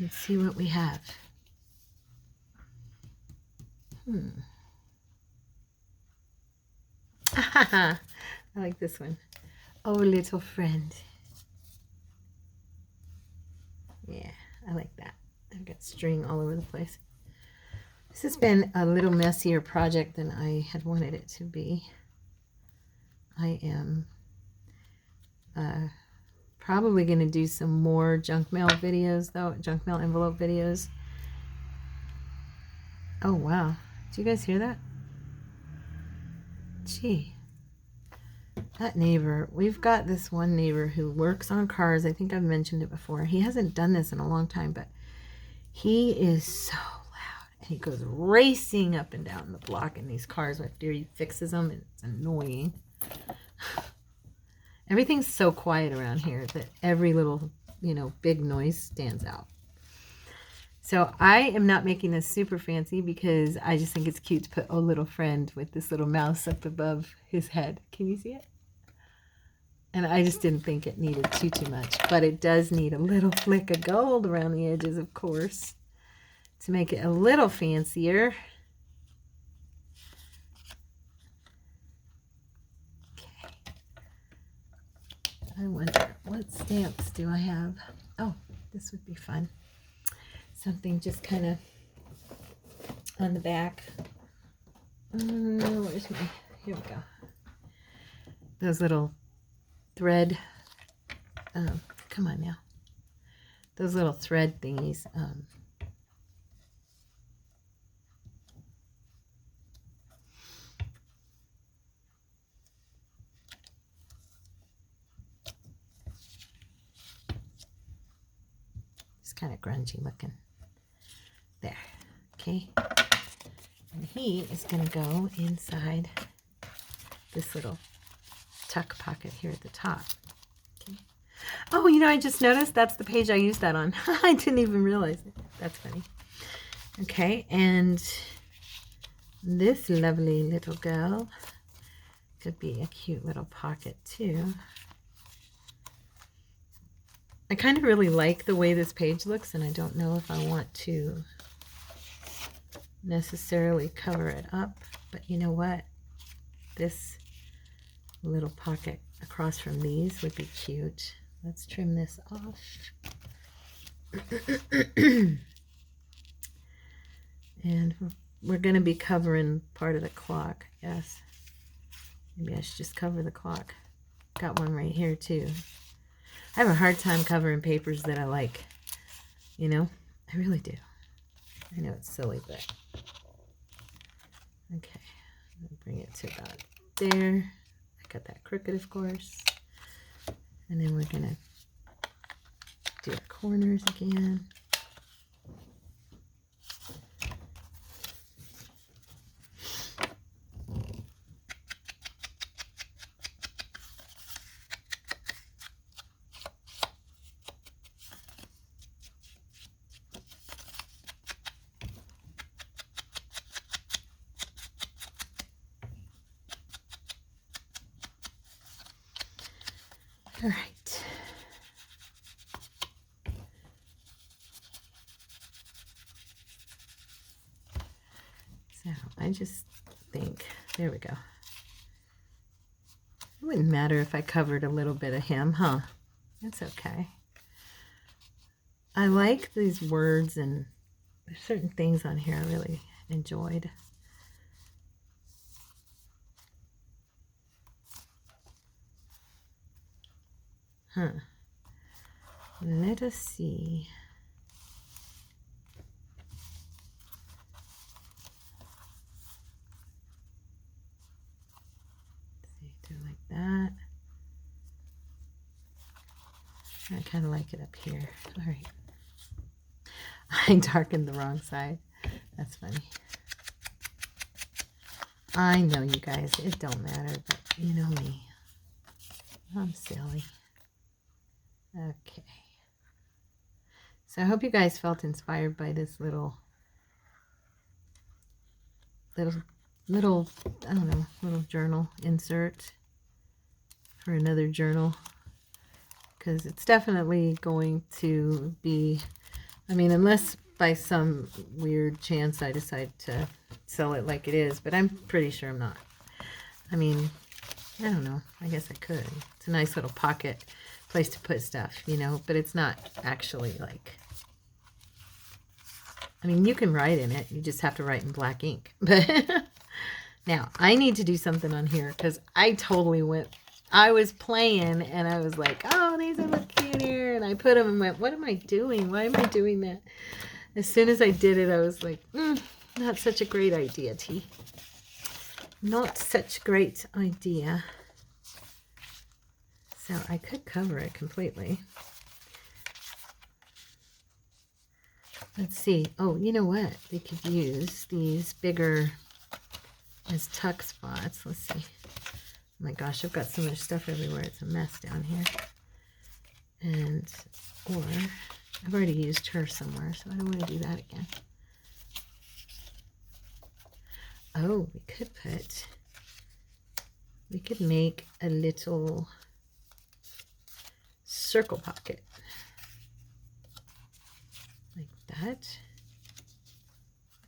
Let's see what we have. I like this one. Oh, little friend. Yeah, I like that. I've got string all over the place. This has been a little messier project than I had wanted it to be. I am probably going to do some more junk mail videos, though. Junk mail envelope videos. Oh, wow. Did you guys hear that? Gee. That neighbor. We've got this one neighbor who works on cars. I think I've mentioned it before. He hasn't done this in a long time, but he is so loud. And he goes racing up and down the block in these cars after he fixes them. It's annoying. Everything's so quiet around here that every little, big noise stands out. So I am not making this super fancy because I just think it's cute to put a little friend with this little mouse up above his head. Can you see it? And I just didn't think it needed too much. But it does need a little flick of gold around the edges, of course, to make it a little fancier. I wonder, what stamps do I have? Oh, this would be fun. Something just kind of on the back. Where's my, here we go. Those little thread, come on now. Those little thread thingies. Kind of grungy looking. There. Okay. And he is going to go inside this little tuck pocket here at the top. Okay. Oh, I just noticed that's the page I used that on. I didn't even realize it. That's funny. Okay, and this lovely little girl could be a cute little pocket too. I kind of really like the way this page looks, and I don't know if I want to necessarily cover it up, but you know what? This little pocket across from these would be cute. Let's trim this off. And we're going to be covering part of the clock, yes. Maybe I should just cover the clock. Got one right here too. I have a hard time covering papers that I like, I really do. I know it's silly, but okay, bring it to about there. I got that crooked, of course, and then we're gonna do the corners again. All right. So I just think, there we go. It wouldn't matter if I covered a little bit of him, huh? That's okay. I like these words, and there's certain things on here I really enjoyed. Let us see. Do it like that. I kind of like it up here. All right. I darkened the wrong side. That's funny. I know, you guys, it don't matter, but you know me. I'm silly. Okay. So I hope you guys felt inspired by this little, I don't know, little journal insert for another journal. Because it's definitely going to be, unless by some weird chance I decide to sell it like it is, but I'm pretty sure I'm not. I don't know. I guess I could. It's a nice little pocket place to put stuff, but it's not actually like, you can write in it. You just have to write in black ink. But Now, I need to do something on here because I totally went, I was playing and I was like, oh, these are look cute here. And I put them and went, what am I doing? Why am I doing that? As soon as I did it, I was like, not such a great idea, T. Not such a great idea. So I could cover it completely. Let's see. Oh, you know what? They could use these bigger as tuck spots. Let's see. Oh my gosh, I've got so much stuff everywhere. It's a mess down here. And, or, I've already used her somewhere, so I don't want to do that again. Oh, we could make a little circle pocket. Like that.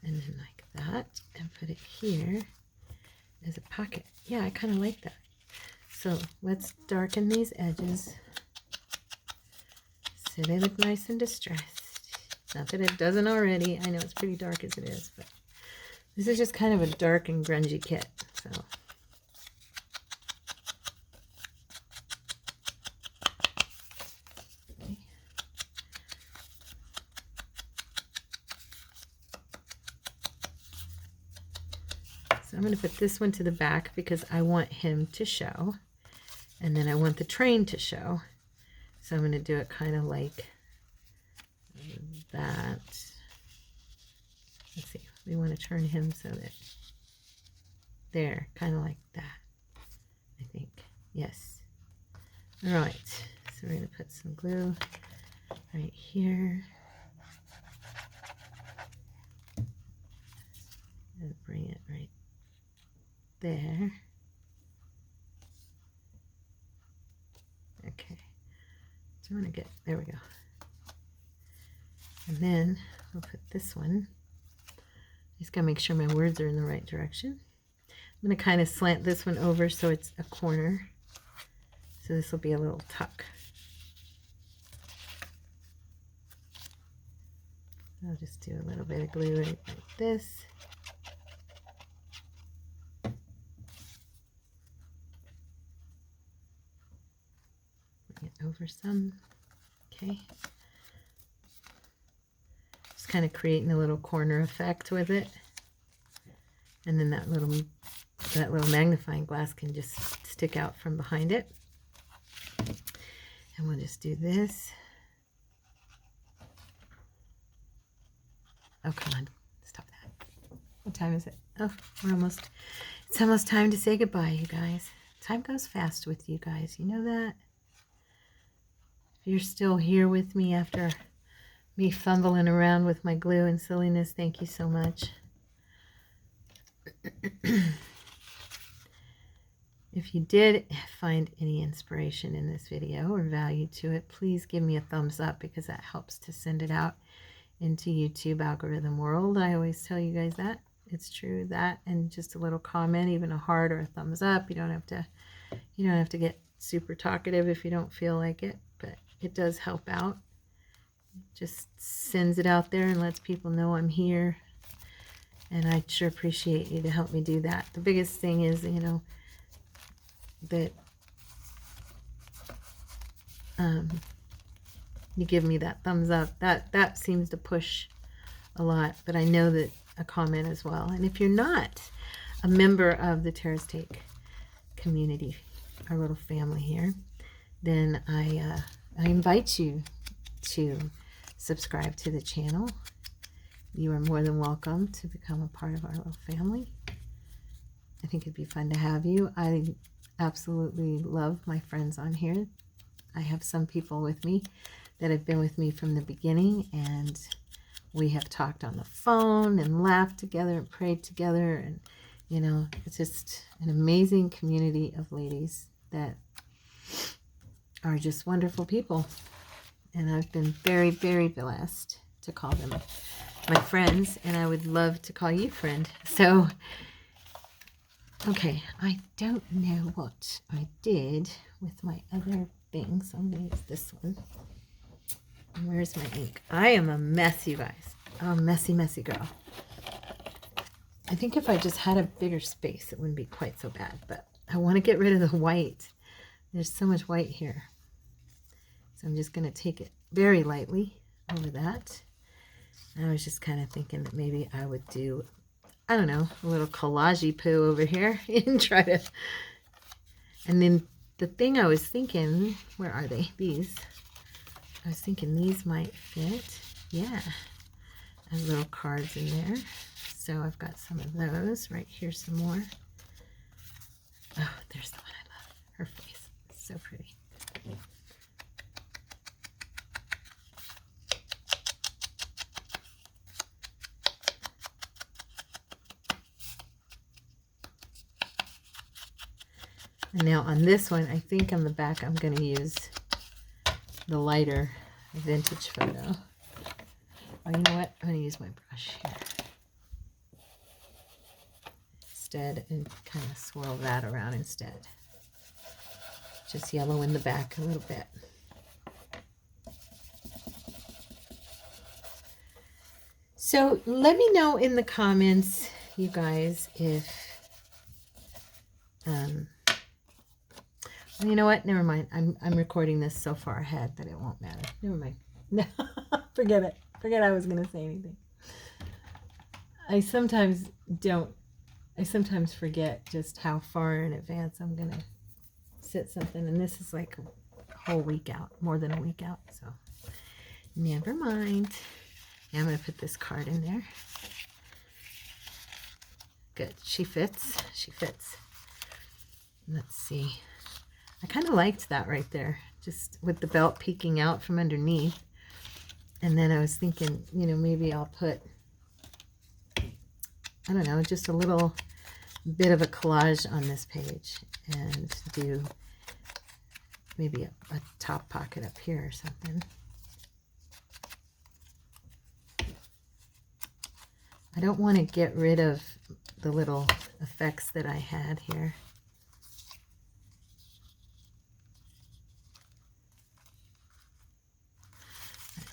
And then like that. And put it here as a pocket. Yeah, I kind of like that. So let's darken these edges so they look nice and distressed. Not that it doesn't already. I know it's pretty dark as it is, but this is just kind of a dark and grungy kit. So okay. So I'm going to put this one to the back because I want him to show. And then I want the train to show. So I'm going to do it kind of like that. Let's see. We want to turn him so that there, kind of like that. I think. Yes. All right. So we're going to put some glue right here. And bring it right there. Okay. So I want to get, there we go. And then we'll put this one. Just gotta make sure my words are in the right direction. I'm gonna kind of slant this one over so it's a corner. So this will be a little tuck. I'll just do a little bit of glue right like this. Bring it over some. Okay. Just kind of creating a little corner effect with it. And then that little magnifying glass can just stick out from behind it. And we'll just do this. Oh, come on. Stop that. What time is it? Oh, it's almost time to say goodbye, you guys. Time goes fast with you guys. You know that? If you're still here with me after me fumbling around with my glue and silliness, thank you so much. If you did find any inspiration in this video or value to it, please give me a thumbs up because that helps to send it out into YouTube algorithm world. I always tell you guys that. It's true, that, and just a little comment, even a heart or a thumbs up. You don't have to get super talkative if you don't feel like it, but it does help out. It just sends it out there and lets people know I'm here. And I sure appreciate you to help me do that. The biggest thing is, that you give me that thumbs up. That seems to push a lot, but I know that a comment as well. And if you're not a member of the Tara's Take community, our little family here, then I invite you to subscribe to the channel. You are more than welcome to become a part of our little family. I think it'd be fun to have you. I absolutely love my friends on here. I have some people with me that have been with me from the beginning, and we have talked on the phone and laughed together and prayed together, and it's just an amazing community of ladies that are just wonderful people. And I've been very, very blessed to call them my friends, and I would love to call you friend. So, okay, I don't know what I did with my other thing, so I'm going to use this one. Where's my ink? I am a mess, you guys. Oh, messy, messy girl. I think if I just had a bigger space, it wouldn't be quite so bad, but I want to get rid of the white. There's so much white here. So I'm just going to take it very lightly over that. I was just kind of thinking that maybe I would do, I don't know, a little collage poo over here and try to, and then the thing I was thinking, where are they? These. I was thinking these might fit. Yeah. I have little cards in there. So I've got some of those. Right here, some more. Oh, there's the one I love. Her face. It's so pretty. And now on this one, I think on the back, I'm going to use the lighter vintage photo. Oh, you know what? I'm going to use my brush here instead and kind of swirl that around instead. Just yellow in the back a little bit. So let me know in the comments, you guys, if, you know what? Never mind. I'm recording this so far ahead that it won't matter. Never mind. No, forget it. Forget I was going to say anything. I sometimes forget just how far in advance I'm going to set something. And this is like a whole week out, more than a week out. So never mind. Yeah, I'm going to put this card in there. Good. She fits. She fits. Let's see. I kind of liked that right there, just with the belt peeking out from underneath. And then I was thinking, you know, maybe I'll put, I don't know, just a little bit of a collage on this page and do maybe a top pocket up here or something. I don't want to get rid of the little effects that I had here.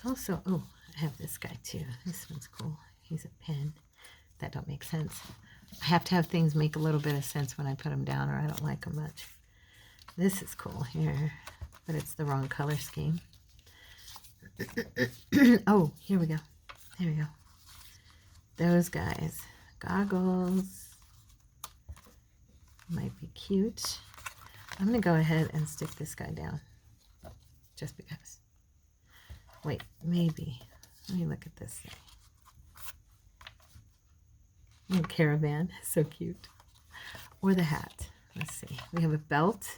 Also, oh, I have this guy too. This one's cool. He's a pen. That don't make sense. I have to have things make a little bit of sense when I put them down or I don't like them much. This is cool here, but it's the wrong color scheme. Oh, here we go. There we go. Those guys. Goggles. Might be cute. I'm going to go ahead and stick this guy down. Just because. Wait, maybe. Let me look at this thing. Little caravan. So cute. Or the hat. Let's see. We have a belt.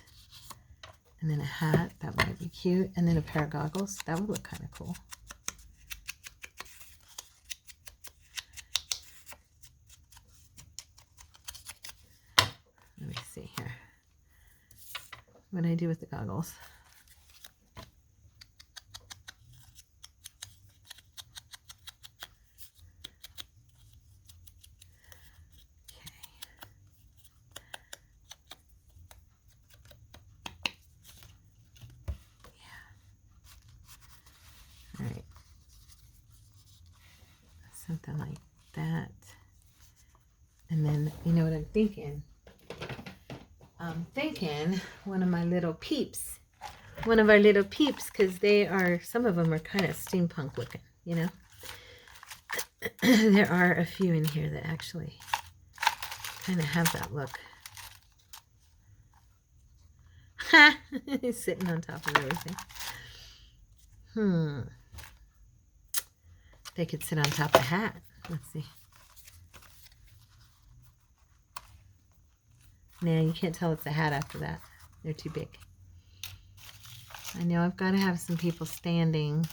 And then a hat. That might be cute. And then a pair of goggles. That would look kind of cool. Let me see here. What do I do with the goggles? Something like that. And then, you know what I'm thinking? I'm thinking one of my little peeps. One of our little peeps, because they are, some of them are kind of steampunk looking, you know? There are a few in here that actually kind of have that look. Ha! He's sitting on top of everything. They could sit on top of the hat. Let's see. Nah, you can't tell it's a hat after that. They're too big. I know I've got to have some people standing.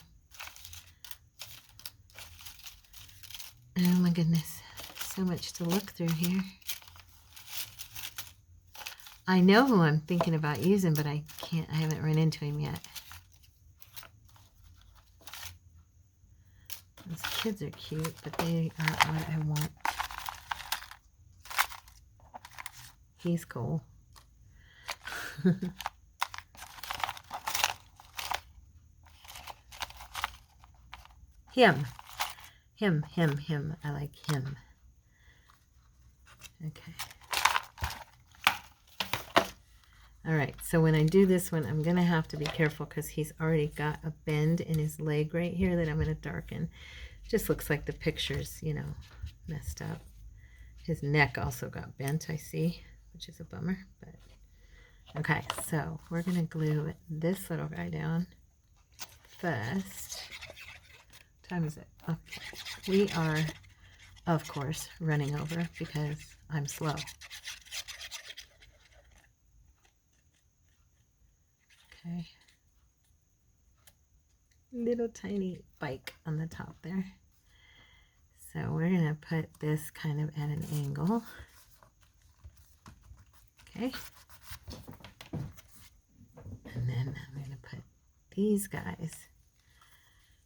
Oh my goodness. So much to look through here. I know who I'm thinking about using, but I haven't run into him yet. Those kids are cute, but they aren't what I want. He's cool. Him. I like him. Okay. All right, so when I do this one, I'm going to have to be careful because he's already got a bend in his leg right here that I'm going to darken. Just looks like the picture's, you know, messed up. His neck also got bent, I see, which is a bummer. But okay, so we're going to glue this little guy down first. What time is it? Okay, we are, of course, running over because I'm slow. Okay. Little tiny bike on the top there. So we're going to put this kind of at an angle. Okay. And then I'm going to put these guys.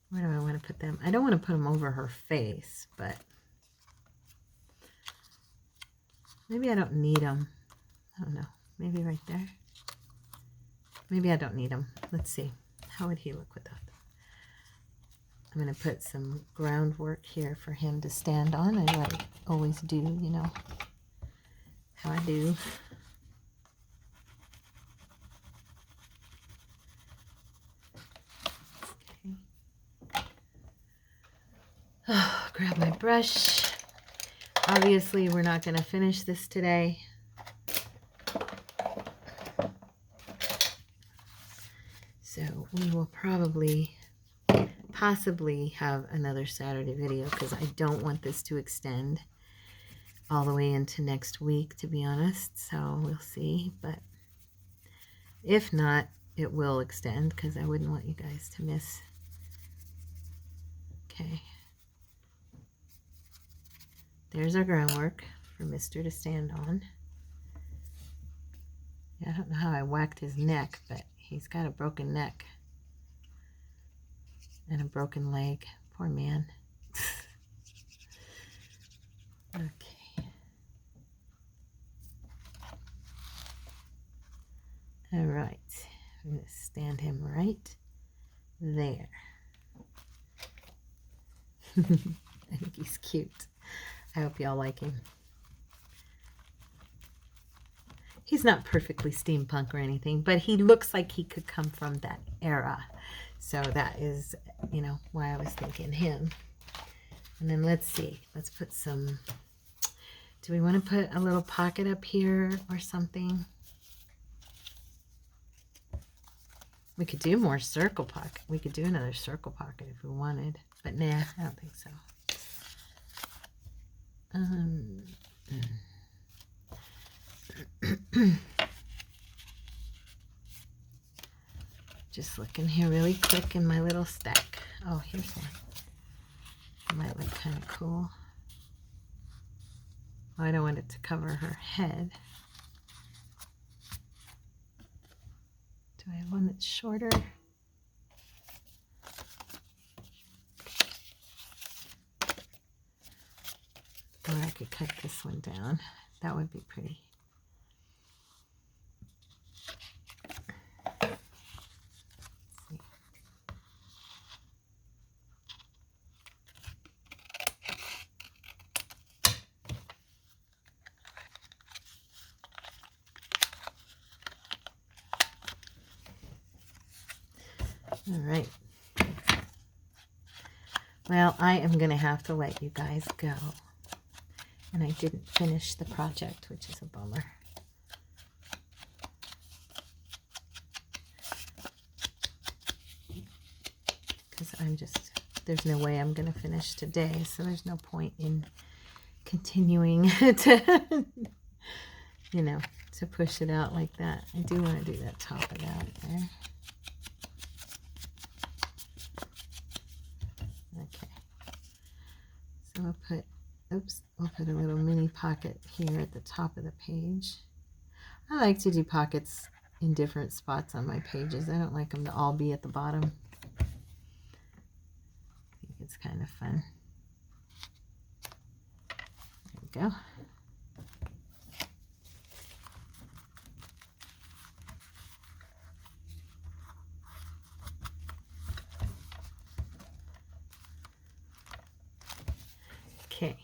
Where do I want to put them? I don't want to put them over her face, but maybe I don't need them. I don't know. Maybe right there. Maybe I don't need them. Let's see. How would he look with that? I'm going to put some groundwork here for him to stand on. I like always do, you know how I do. Okay. Oh, grab my brush. Obviously, we're not going to finish this today. So we will possibly have another Saturday video because I don't want this to extend all the way into next week, to be honest. So we'll see. But if not, it will extend because I wouldn't want you guys to miss. Okay. There's our groundwork for Mr. to stand on. Yeah, I don't know how I whacked his neck, but he's got a broken neck. And a broken leg. Poor man. Okay. All right. I'm going to stand him right there. I think he's cute. I hope y'all like him. He's not perfectly steampunk or anything, but he looks like he could come from that era. So that is, you know, why I was thinking him. And then let's see. Let's put some... Do we want to put a little pocket up here or something? We could do more circle pocket. We could do another circle pocket if we wanted. But nah, I don't think so. Just looking here really quick in my little stack. Oh, here's one. It might look kind of cool. Oh, I don't want it to cover her head. Do I have one that's shorter? Or I could cut this one down. That would be pretty. All right. Well, I am going to have to let you guys go. And I didn't finish the project, which is a bummer. Because there's no way I'm going to finish today, so there's no point in continuing to, you know, to push it out like that. I do want to do that top of that there. Okay. So we'll put a little mini pocket here at the top of the page. I like to do pockets in different spots on my pages. I don't like them to all be at the bottom. I think it's kind of fun. There we go. Okay.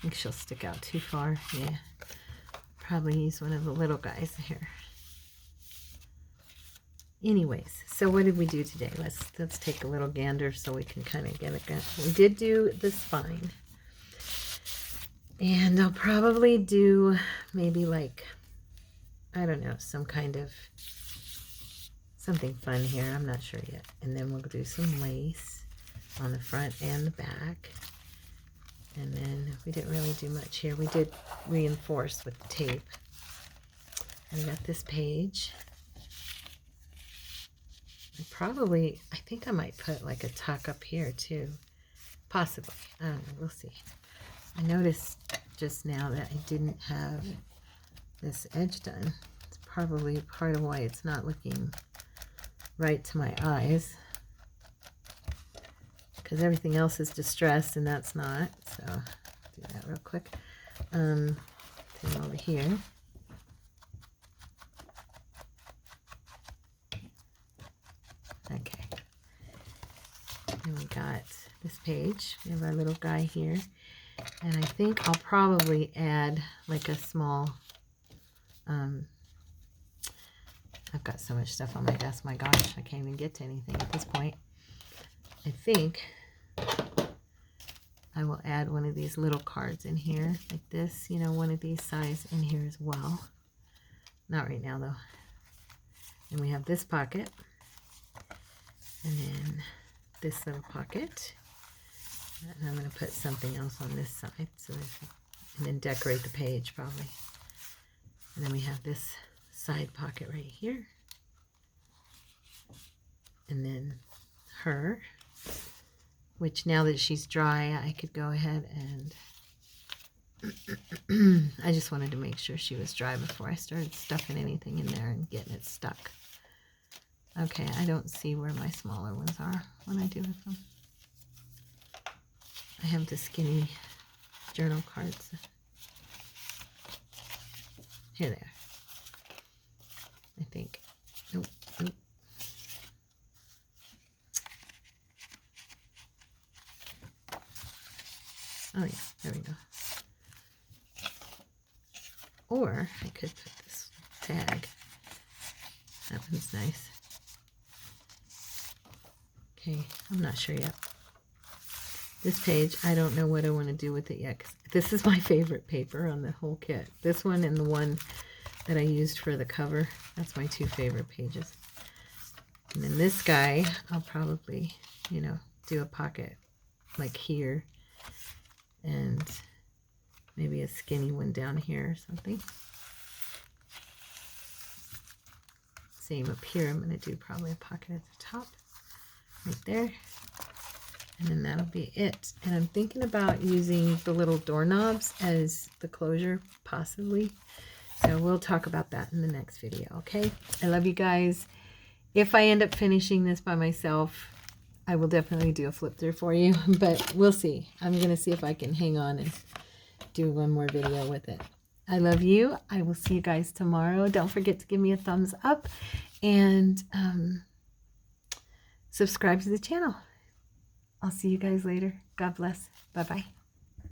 think she'll stick out too far. Yeah. Probably use one of the little guys here. Anyways, so what did we do today? Let's take a little gander so we can kind of get a gun. We did do the spine. And I'll probably do maybe like, I don't know, some kind of something fun here. I'm not sure yet. And then we'll do some lace on the front and the back. And then we didn't really do much here. We did reinforce with the tape. And I got this page. I think I might put like a tuck up here too. Possibly. I don't know. We'll see. I noticed just now that I didn't have this edge done. It's probably part of why it's not looking right to my eyes. Because everything else is distressed and that's not. So, do that real quick. Then over here. Okay. And we got this page. We have our little guy here. And I think I'll probably add like a small, I've got so much stuff on my desk. My gosh, I can't even get to anything at this point. I think I will add one of these little cards in here like this, you know, one of these size in here as well. Not right now though. And we have this pocket. And then this little pocket. And I'm going to put something else on this side. And then decorate the page probably. And then we have this side pocket right here. And then her. Which now that she's dry, I could go ahead and... I just wanted to make sure she was dry before I started stuffing anything in there and getting it stuck. Okay, I don't see where my smaller ones are when I do with them. I have the skinny journal cards. Here they are. I think. Nope, nope. Oh yeah, there we go. Or I could put this tag. That one's nice. Okay, I'm not sure yet. This page, I don't know what I want to do with it yet. 'Cause this is my favorite paper on the whole kit. This one and the one that I used for the cover. That's my two favorite pages. And then this guy, I'll probably, you know, do a pocket like here. And maybe a skinny one down here or something. Same up here. I'm going to do probably a pocket at the top. Right there. And then that'll be it. And I'm thinking about using the little doorknobs as the closure, possibly. So we'll talk about that in the next video, okay? I love you guys. If I end up finishing this by myself, I will definitely do a flip through for you, but we'll see. I'm going to see if I can hang on and do one more video with it. I love you. I will see you guys tomorrow. Don't forget to give me a thumbs up and subscribe to the channel. I'll see you guys later. God bless. Bye-bye.